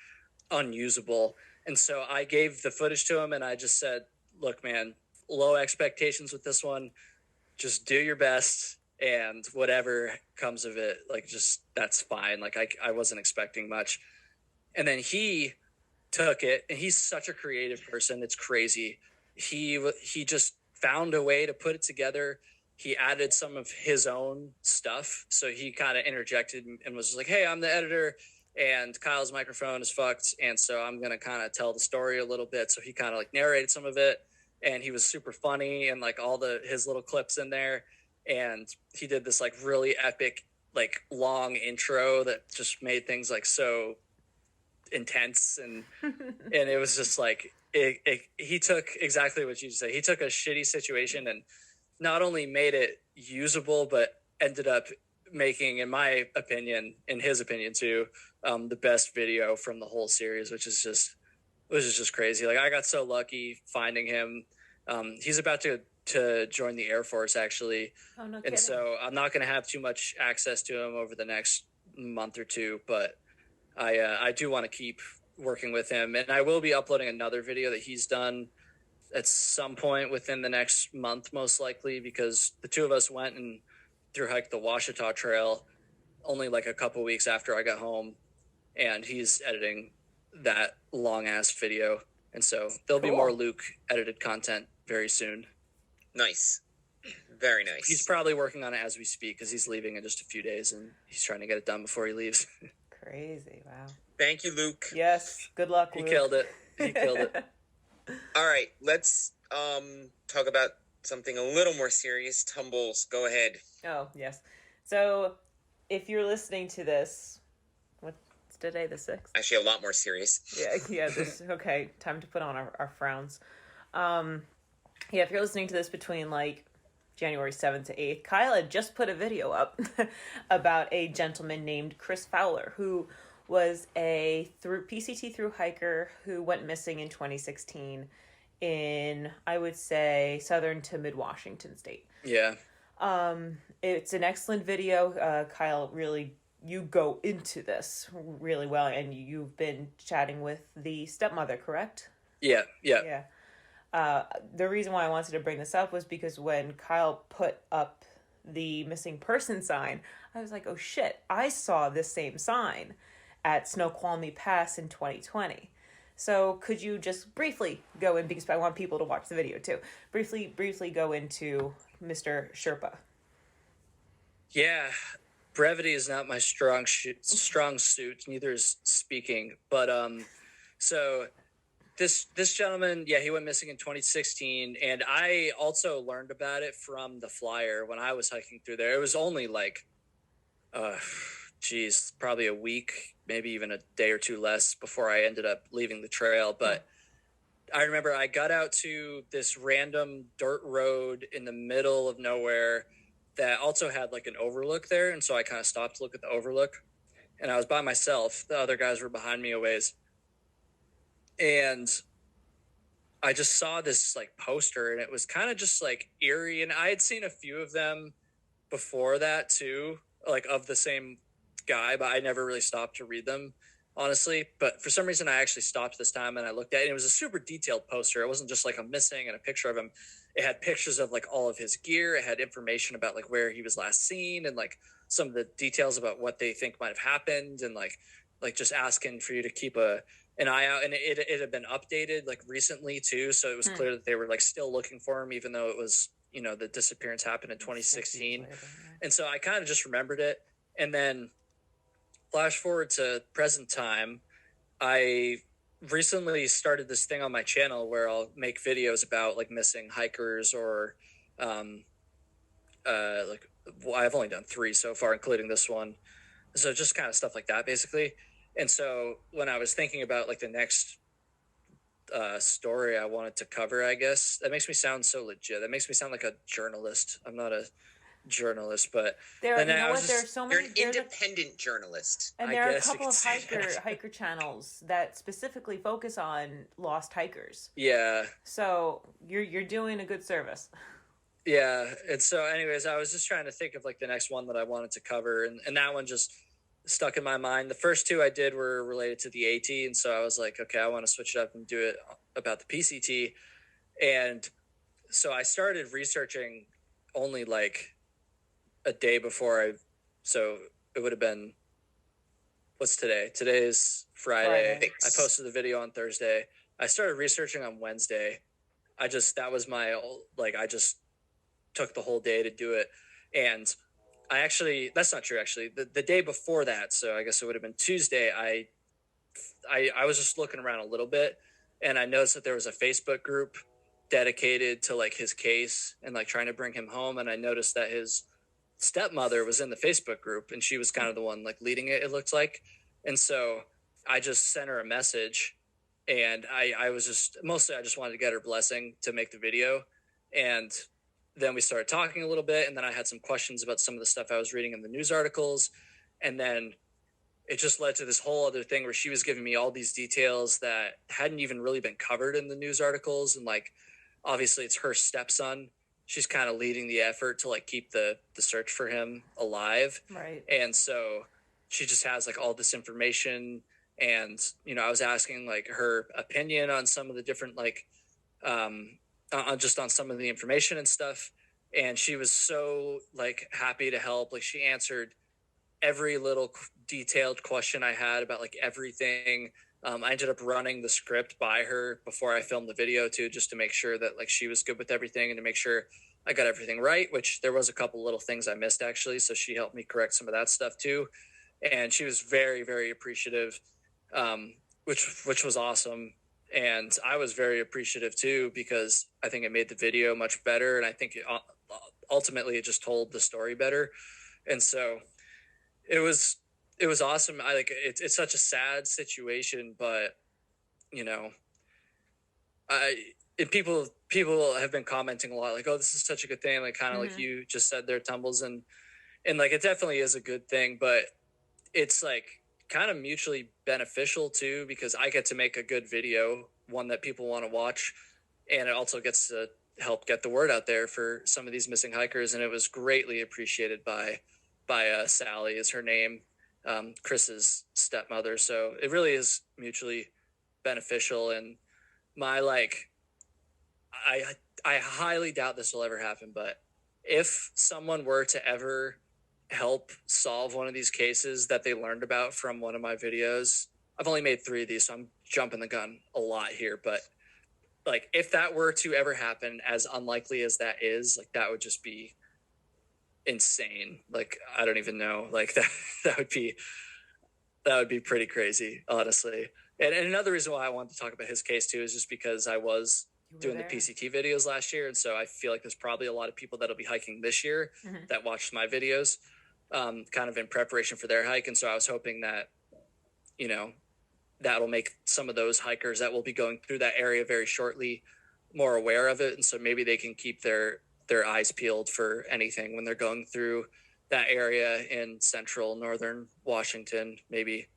unusable. And so I gave the footage to him and I just said, look, man, low expectations with this one. Just do your best, and whatever comes of it, like, just, that's fine. Like I wasn't expecting much. And then he took it, and he's such a creative person. It's crazy. He just found a way to put it together. He added some of his own stuff. So he kind of interjected and was like, hey, I'm the editor and Kyle's microphone is fucked. And so I'm going to kind of tell the story a little bit. So he kind of like narrated some of it, and he was super funny and like all his little clips in there. And he did this like really epic, like long intro that just made things like so intense. And it was just like, he took exactly what you said. He took a shitty situation and not only made it usable, but ended up making, in my opinion, in his opinion too, the best video from the whole series, which is just crazy. Like I got so lucky finding him. He's about to join the Air Force actually. Oh, no and kidding. So I'm not going to have too much access to him over the next month or two, but I do want to keep working with him, and I will be uploading another video that he's done at some point within the next month, most likely, because the two of us went and through hiked the Washita Trail only like a couple weeks after I got home, and he's editing that long ass video, and so there'll be more Luke edited content very soon. Nice. Very nice. He's probably working on it as we speak because he's leaving in just a few days and he's trying to get it done before he leaves. Crazy. Wow. Thank you, Luke. Yes. Good luck, Luke. He killed it. He killed it. All right. Let's talk about something a little more serious. Tumbles, go ahead. Oh, yes. So if you're listening to this, what's today, the 6th? Actually, a lot more serious. Yeah. Okay, time to put on our frowns. Yeah, if you're listening to this between like January 7th to 8th, Kyle had just put a video up about a gentleman named Chris Fowler, who was a PCT thru hiker who went missing in 2016 in, I would say, southern to mid-Washington state. Yeah. It's an excellent video. Kyle, really, you go into this really well, and you've been chatting with the stepmother, correct? Yeah. The reason why I wanted to bring this up was because when Kyle put up the missing person sign, I was like, oh shit, I saw this same sign at Snoqualmie Pass in 2020. So could you just briefly go in, because I want people to watch the video too, briefly go into Mr. Sherpa. Yeah, brevity is not my strong suit, neither is speaking, but so this gentleman, yeah, he went missing in 2016, and I also learned about it from the flyer when I was hiking through there. It was only like probably a week, maybe even a day or two less before I ended up leaving the trail. But I remember I got out to this random dirt road in the middle of nowhere that also had like an overlook there, and so I kind of stopped to look at the overlook, and I was by myself. The other guys were behind me a ways. And I just saw this like poster, and it was kind of just like eerie. And I had seen a few of them before that too, like of the same guy, but I never really stopped to read them, honestly. But for some reason, I actually stopped this time and I looked at it. And it was a super detailed poster. It wasn't just like a missing and a picture of him. It had pictures of like all of his gear. It had information about like where he was last seen and like some of the details about what they think might have happened, and like just asking for you to keep an eye out. And it had been updated like recently too, so it was clear that they were like still looking for him, even though it was, you know, the disappearance happened in 2016. And so I kind of just remembered it. And then flash forward to present time, I recently started this thing on my channel where I'll make videos about like missing hikers, or I've only done 3 so far, including this one. So just kind of stuff like that, basically. And so when I was thinking about like the next story I wanted to cover, I guess that makes me sound so legit. That makes me sound like a journalist. I'm not a journalist, but there's so many. You're an independent journalist, and there are a couple of hiker channels that specifically focus on lost hikers. Yeah. So you're doing a good service. Yeah, and so anyways, I was just trying to think of like the next one that I wanted to cover, and that one just stuck in my mind. The first 2 I did were related to the AT, and so I was like, okay, I want to switch it up and do it about the PCT. And so I started researching only like a day before so it would have been, what's today? Today is Friday. I posted the video on Thursday. I started researching on Wednesday. I just took the whole day to do it. And that's not true, actually. The day before that, so I guess it would have been Tuesday, I was just looking around a little bit, and I noticed that there was a Facebook group dedicated to like his case and like trying to bring him home. And I noticed that his stepmother was in the Facebook group, and she was kind of the one like leading it looked like. And so I just sent her a message, and I was just, mostly I just wanted to get her blessing to make the video. And then we started talking a little bit, and then I had some questions about some of the stuff I was reading in the news articles. And then it just led to this whole other thing where she was giving me all these details that hadn't even really been covered in the news articles. And like, obviously it's her stepson. She's kind of leading the effort to like keep the search for him alive. Right. And so she just has like all this information And, you know, I was asking like her opinion on some of the different, like, just on some of the information and stuff. And she was so like happy to help. Like she answered every little detailed question I had about like everything. I ended up running the script by her before I filmed the video too, just to make sure that like she was good with everything and to make sure I got everything right, which there was a couple little things I missed actually. So she helped me correct some of that stuff too. And she was very, very appreciative, which was awesome. And I was very appreciative too, because I think it made the video much better. And I think ultimately it just told the story better. And so it was awesome. I like it's such a sad situation, but you know, people have been commenting a lot, like, oh, this is such a good thing, like kind of like you just said there, Tumbles, and like it definitely is a good thing, but it's like kind of mutually beneficial too, because I get to make a good video, one that people want to watch, and it also gets to help get the word out there for some of these missing hikers. And it was greatly appreciated by Sally is her name, Chris's stepmother. So it really is mutually beneficial. And my like, I highly doubt this will ever happen, but if someone were to ever help solve one of these cases that they learned about from one of my videos, I've only made 3 of these, so I'm jumping the gun a lot here, but like if that were to ever happen, as unlikely as that is, like that would just be insane. Like I don't even know, like that would be pretty crazy, honestly. And another reason why I wanted to talk about his case too is just because I was doing the PCT videos last year, and so I feel like there's probably a lot of people that'll be hiking this year that watched my videos, kind of in preparation for their hike. And so I was hoping that, you know, that'll make some of those hikers that will be going through that area very shortly more aware of it, and so maybe they can keep their eyes peeled for anything when they're going through that area in central northern Washington. Maybe,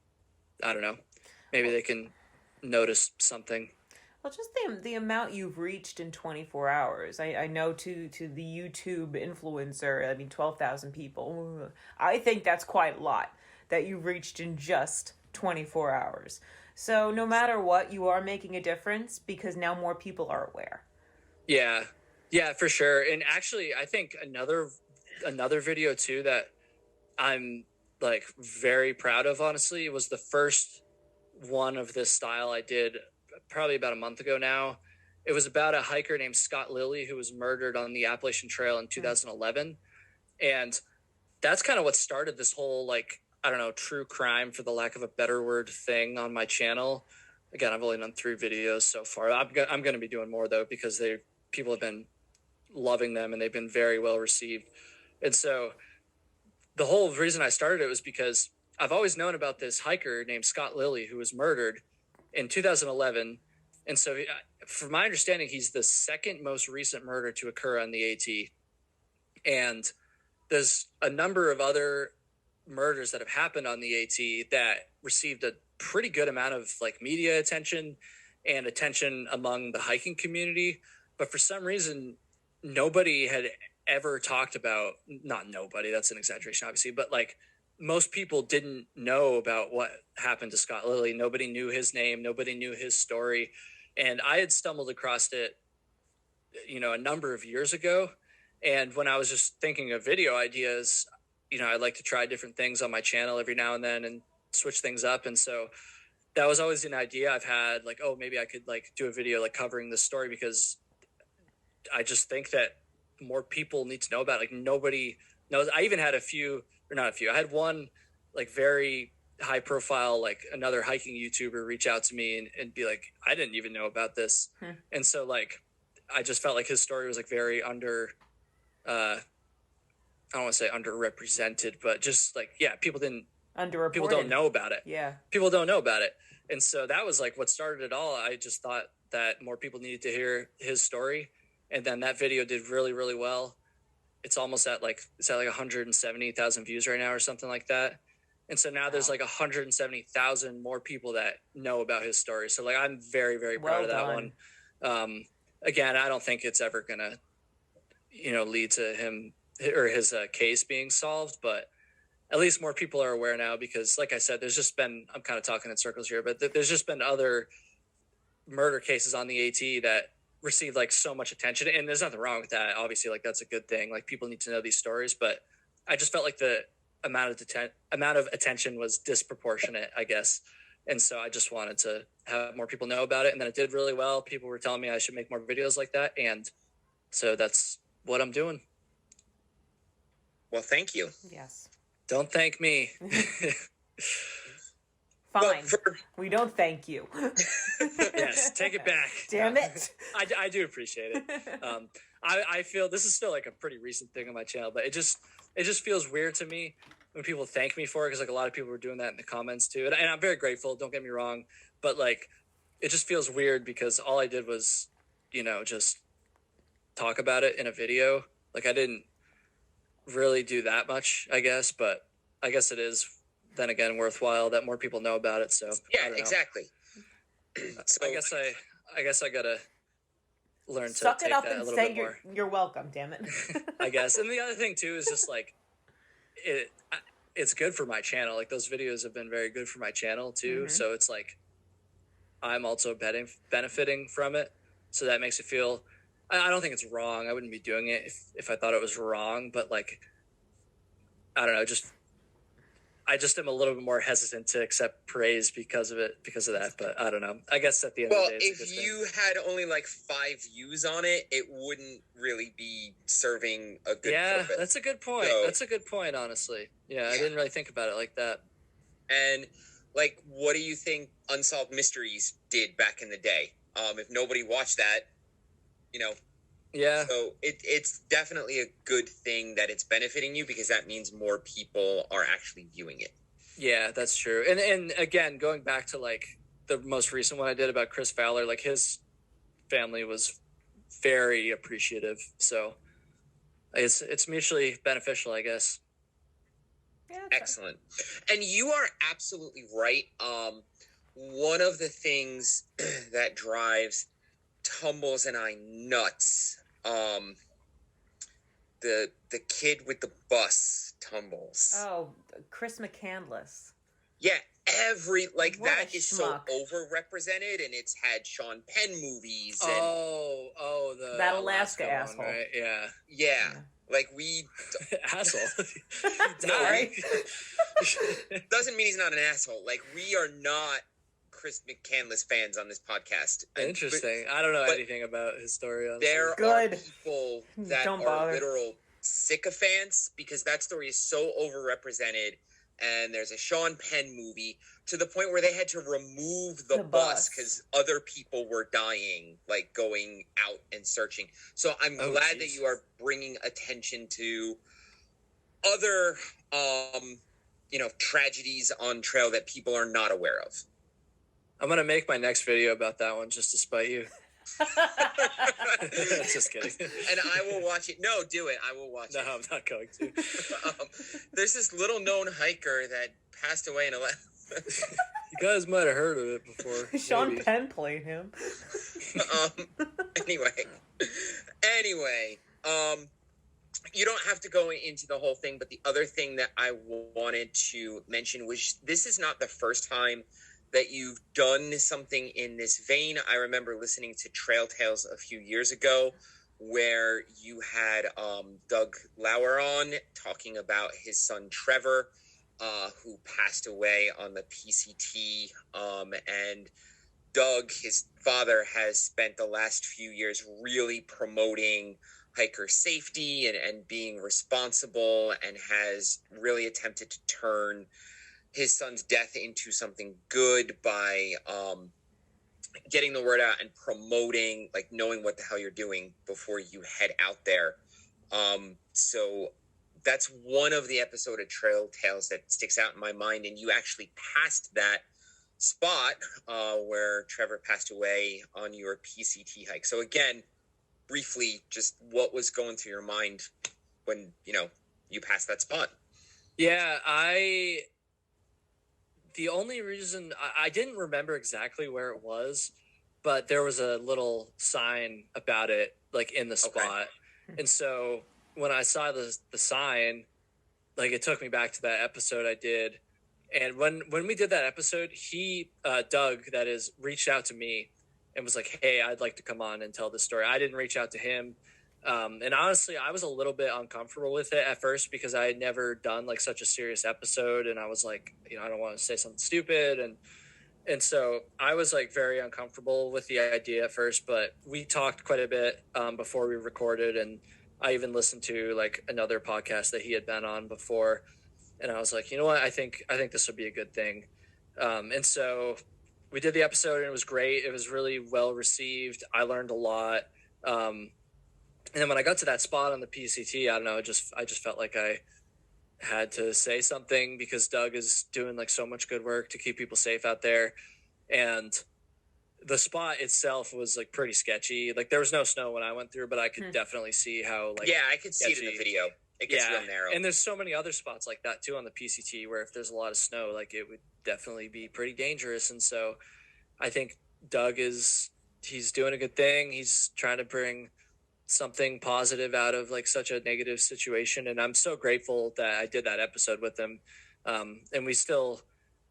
I don't know, maybe they can notice something. Well, just the amount you've reached in 24 hours. I know to the YouTube influencer, I mean, 12,000 people. I think that's quite a lot that you've reached in just 24 hours. So no matter what, you are making a difference because now more people are aware. Yeah, for sure. And actually, I think another video too that I'm like very proud of, honestly, was the first one of this style I did probably about a month ago now. It was about a hiker named Scott Lilly who was murdered on the Appalachian Trail in 2011. And that's kind of what started this whole, like, I don't know, true crime, for the lack of a better word, thing on my channel. Again, I've only done 3 videos so far. I'm going to be doing more though, because people have been loving them and they've been very well received. And so the whole reason I started it was because I've always known about this hiker named Scott Lilly who was murdered in 2011. And so from my understanding, he's the second most recent murder to occur on the AT. And there's a number of other murders that have happened on the AT that received a pretty good amount of like media attention and attention among the hiking community. But for some reason, nobody had ever talked about, not nobody, that's an exaggeration, obviously, but like most people didn't know about what happened to Scott Lilly. Nobody knew his name. Nobody knew his story. And I had stumbled across it, you know, a number of years ago. And when I was just thinking of video ideas, you know, I'd like to try different things on my channel every now and then and switch things up. And so that was always an idea I've had, like, oh, maybe I could like do a video like covering this story, because I just think that more people need to know about it. Like nobody knows. I even had I had one like very high profile, like another hiking YouTuber reach out to me and be like, I didn't even know about this. And so like, I just felt like his story was like very I don't want to say underrepresented, but just like, yeah, people don't know about it. Yeah. People don't know about it. And so that was like what started it all. I just thought that more people needed to hear his story. And then that video did really, really well. It's at like 170,000 views right now or something like that. And so now there's like 170,000 more people that know about his story. So like, I'm very, very proud of that one. Again, I don't think it's ever gonna, you know, lead to him or his case being solved, but at least more people are aware now, because like I said, there's just been, I'm kind of talking in circles here, but there's just been other murder cases on the AT that received like so much attention, and there's nothing wrong with that. Obviously, like that's a good thing. Like people need to know these stories, but I just felt like the amount of attention was disproportionate, I guess. And so I just wanted to have more people know about it. And then it did really well. People were telling me I should make more videos like that. And so that's what I'm doing. Well, thank you. Yes. Don't thank me. Fine. We don't thank you. Yes, take it back. Damn it. I do appreciate it. I feel this is still like a pretty recent thing on my channel, but it just feels weird to me when people thank me for it, because like a lot of people were doing that in the comments too, and I'm very grateful, don't get me wrong, but like it just feels weird because all I did was, you know, just talk about it in a video. Like I didn't really do that much, I guess, but I guess it is then again worthwhile that more people know about it. So yeah, exactly. So I guess I gotta learn to suck take it up that and a little say bit more. you're welcome. Damn it. I guess. And the other thing too is just like it's good for my channel. Like those videos have been very good for my channel too. Mm-hmm. So it's like I'm also benefiting from it. So that makes it feel. I don't think it's wrong. I wouldn't be doing it if I thought it was wrong. But like, I don't know. I just am a little bit more hesitant to accept praise because of that. But I don't know. I guess at the end of the day, it's a good if you had only like 5 views on it, it wouldn't really be serving a good purpose. That's a good point. So, that's a good point, honestly. Yeah, I didn't really think about it like that. And like, what do you think Unsolved Mysteries did back in the day? If nobody watched that, you know. Yeah. So it's definitely a good thing that it's benefiting you, because that means more people are actually viewing it. Yeah, that's true. And again, going back to like the most recent one I did about Chris Fowler, like his family was very appreciative. So it's mutually beneficial, I guess. Yeah, excellent. And you are absolutely right. One of the things that drives Tumbles and I nuts, the kid with the bus, Tumbles. Oh, Chris McCandless. Yeah, that What a is so schmuck. overrepresented, and it's had Sean Penn movies. And, That Alaska one, asshole. right? Yeah. yeah, like we Asshole. no, Right? doesn't mean he's not an asshole. Like, we are not Chris McCandless fans on this podcast. Interesting. I don't know anything about his story. Honestly. There Good. are people that Don't are bother. literal sycophants because that story is so overrepresented. And there's a Sean Penn movie to the point where they had to remove the bus because other people were dying, like going out and searching. So I'm glad that you are bringing attention to other, tragedies on trail that people are not aware of. I'm going to make my next video about that one just to spite you. Just kidding. And I will watch it. No, do it. I will watch it. No, I'm not going to. There's this little known hiker that passed away in You guys might have heard of it before. Sean Penn played him. Anyway, you don't have to go into the whole thing, but the other thing that I wanted to mention was this is not the first time that you've done something in this vein. I remember listening to Trail Tales a few years ago where you had Doug Lauer on talking about his son Trevor, who passed away on the PCT. And Doug, his father, has spent the last few years really promoting hiker safety and being responsible, and has really attempted to turn his son's death into something good by getting the word out and promoting, like, knowing what the hell you're doing before you head out there. So that's one of the episode of Trail Tales that sticks out in my mind. And you actually passed that spot where Trevor passed away on your PCT hike. So again, briefly, just what was going through your mind when, you passed that spot? Yeah, the only reason I didn't remember exactly where it was, but there was a little sign about it, like in the spot. And so when I saw the sign, like it took me back to that episode I did. And when we did that episode, he, Doug, that is, reached out to me and was like, hey, I'd like to come on and tell this story. I didn't reach out to him. And honestly, I was a little bit uncomfortable with it at first because I had never done like such a serious episode. And I was like, I don't want to say something stupid. And so I was like very uncomfortable with the idea at first, but we talked quite a bit before we recorded. And I even listened to like another podcast that he had been on before. And I was like, you know what? I think this would be a good thing. And so we did the episode and it was great. It was really well received. I learned a lot. And then when I got to that spot on the PCT, I don't know, I just felt like I had to say something because Doug is doing like so much good work to keep people safe out there. And the spot itself was like pretty sketchy. Like there was no snow when I went through, but I could definitely see how like, yeah, I could see it in the video. It gets real narrow. And there's so many other spots like that too on the PCT where if there's a lot of snow, like it would definitely be pretty dangerous. And so I think Doug he's doing a good thing. He's trying to bring something positive out of like such a negative situation. And I'm so grateful that I did that episode with him. And we still,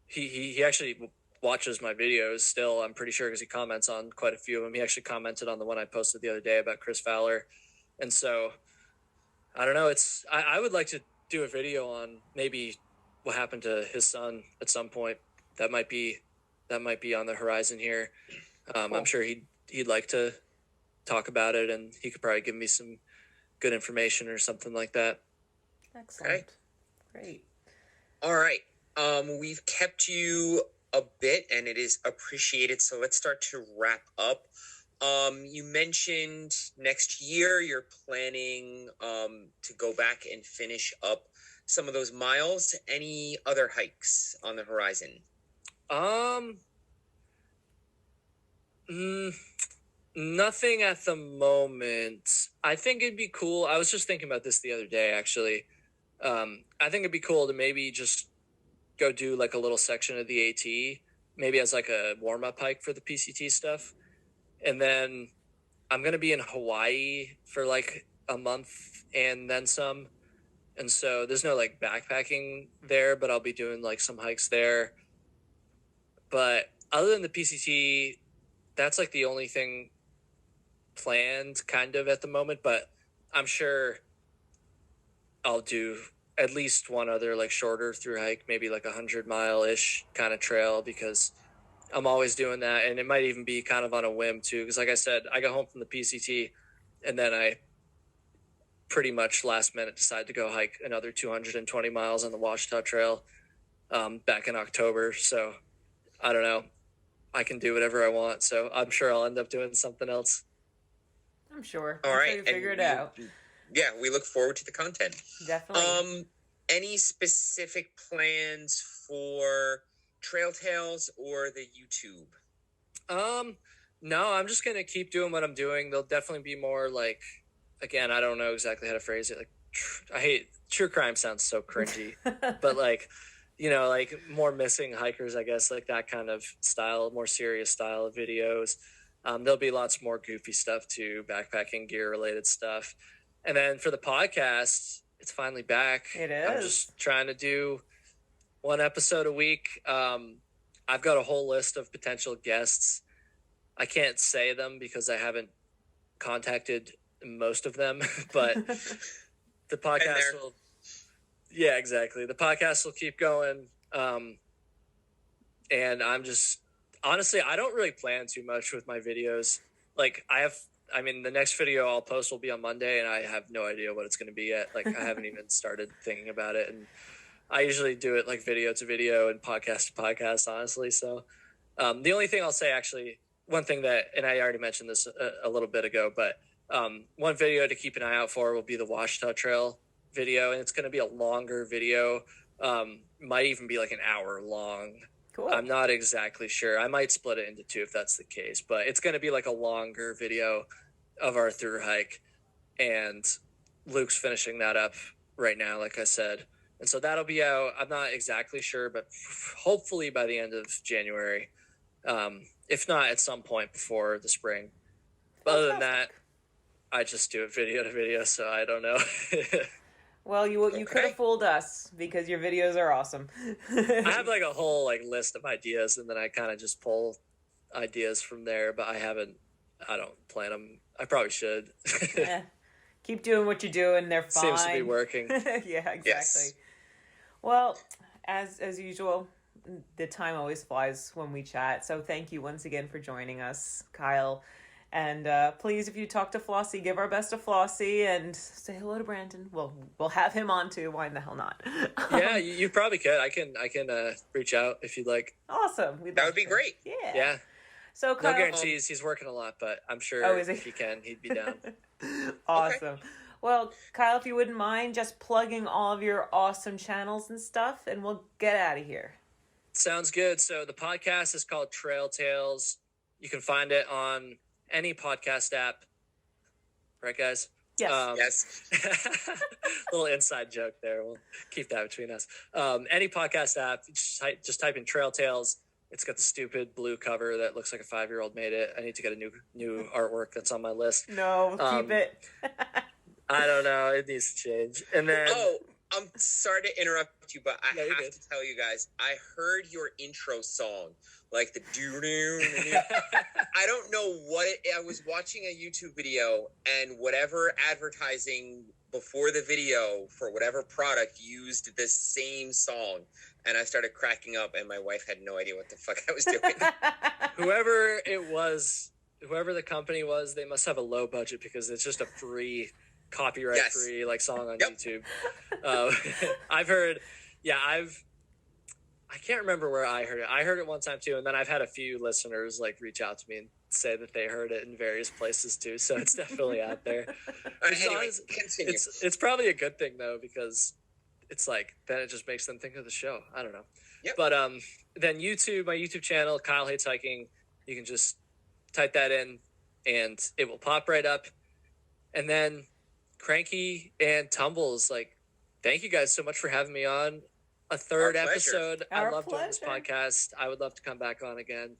he actually watches my videos still, I'm pretty sure, because he comments on quite a few of them. He actually commented on the one I posted the other day about Chris Fowler. And so I don't know. I would like to do a video on maybe what happened to his son at some point. That might be on the horizon here. Cool. Oh. I'm sure he'd like to talk about it, and he could probably give me some good information or something like that. Excellent. Okay. Great. All right. We've kept you a bit, and it is appreciated. So let's start to wrap up. You mentioned next year you're planning to go back and finish up some of those miles. Any other hikes on the horizon? Nothing at the moment. I think it'd be cool. I was just thinking about this the other day, actually. I think it'd be cool to maybe just go do like a little section of the AT, maybe as like a warm-up hike for the PCT stuff. And then I'm going to be in Hawaii for like a month and then some. And so there's no like backpacking there, but I'll be doing like some hikes there. But other than the PCT, that's like the only thing planned kind of at the moment. But I'm sure I'll do at least one other like shorter through hike, maybe like 100-mile-ish kind of trail, because I'm always doing that. And it might even be kind of on a whim too. Because like I said, I got home from the PCT and then I pretty much last minute decided to go hike another 220 miles on the Washita Trail back in October. So I don't know. I can do whatever I want. So I'm sure I'll end up doing something else. I'm sure. All right. You figure it out. Yeah, we look forward to the content. Definitely. Any specific plans for Trail Tales or the YouTube? No, I'm just gonna keep doing what I'm doing. There'll definitely be more like, again, I don't know exactly how to phrase it. Like, I hate true crime sounds so cringy, but like, like more missing hikers, I guess, like that kind of style, more serious style of videos. There'll be lots more goofy stuff too, backpacking gear related stuff. And then for the podcast, it's finally back. It is. I'm just trying to do one episode a week. I've got a whole list of potential guests. I can't say them because I haven't contacted most of them, but the podcast will. Yeah, exactly. The podcast will keep going. And I'm just, honestly, I don't really plan too much with my videos. Like the next video I'll post will be on Monday and I have no idea what it's going to be yet. Like I haven't even started thinking about it. And I usually do it like video to video and podcast to podcast, honestly. So the only thing I'll say, actually, one thing that, and I already mentioned this a little bit ago, but one video to keep an eye out for will be the Washita Trail video. And it's going to be a longer video. Might even be like an hour long. Cool. I'm not exactly sure. I might split it into two if that's the case, but it's going to be like a longer video of our through hike. And Luke's finishing that up right now, like I said. And so that'll be out. I'm not exactly sure, but hopefully by the end of January. If not, at some point before the spring. But other than that, I just do it video to video, so I don't know. Well, you could have fooled us because your videos are awesome. I have like a whole like list of ideas, and then I kind of just pull ideas from there. But I don't plan them. I probably should. Keep doing what you're doing. They're fine. Seems to be working. Yeah, exactly. Yes. Well, as usual, the time always flies when we chat. So thank you once again for joining us, Kyle. And please, if you talk to Flossie, give our best to Flossie and say hello to Brandon. We'll have him on too. Why the hell not? Yeah, you probably could. I can reach out if you'd like. Awesome. That would be great. Yeah. So Kyle, no guarantees. He's working a lot, but I'm sure if he can, he'd be down. Awesome. Okay. Well, Kyle, if you wouldn't mind just plugging all of your awesome channels and stuff, and we'll get out of here. Sounds good. So the podcast is called Trail Tales. You can find it on any podcast app. Right, guys? Yes. Yes. Little inside joke there. We'll keep that between us. Any podcast app, just type in Trail Tales. It's got the stupid blue cover that looks like a 5-year-old made it. I need to get a new artwork that's on my list. No, keep it. I don't know. It needs to change. And then... Oh, I'm sorry to interrupt you, but I No, you're have good. to tell you guys, I heard your intro song, like the doo-doo. I don't know what I was watching a YouTube video, and whatever advertising before the video for whatever product used the same song, and I started cracking up, and my wife had no idea what the fuck I was doing. Whoever the company was, they must have a low budget because it's just a free, copyright-free like song on YouTube. I've heard, I can't remember where I heard it. I heard it one time too, and then I've had a few listeners like reach out to me and say that they heard it in various places too. So it's definitely out there. Anyway, continue. It's probably a good thing though, because it's like then it just makes them think of the show. I don't know. Yep. But then my YouTube channel, Kyle Hates Hiking. You can just type that in, and it will pop right up. And then Cranky and Tumbles, like, thank you guys so much for having me on a third Our pleasure. episode. I Our love doing this pleasure. podcast. I would love to come back on again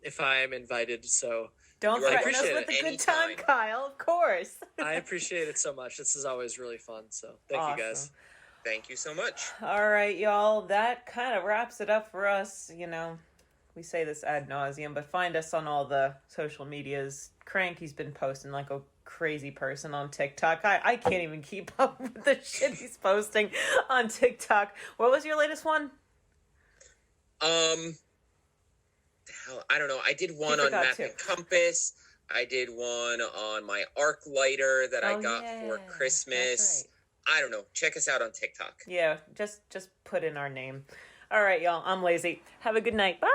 if I am invited. So Don't You are threaten us appreciate with it. a good time, Anytime. Kyle. Of course. I appreciate it so much. This is always really fun. So thank you guys. Thank you so much. All right, y'all. That kind of wraps it up for us. You know, we say this ad nauseum, but find us on all the social medias. Cranky's been posting like a crazy person on TikTok. I can't even keep up with the shit he's posting on TikTok. What was your latest one? Hell, I don't know. I did one on forgot Map too. and Compass. I did one on my arc lighter that I Oh, got yeah. for Christmas. That's I don't know. Check us out on TikTok. Yeah, just put in our name. All right, y'all. I'm lazy. Have a good night. Bye.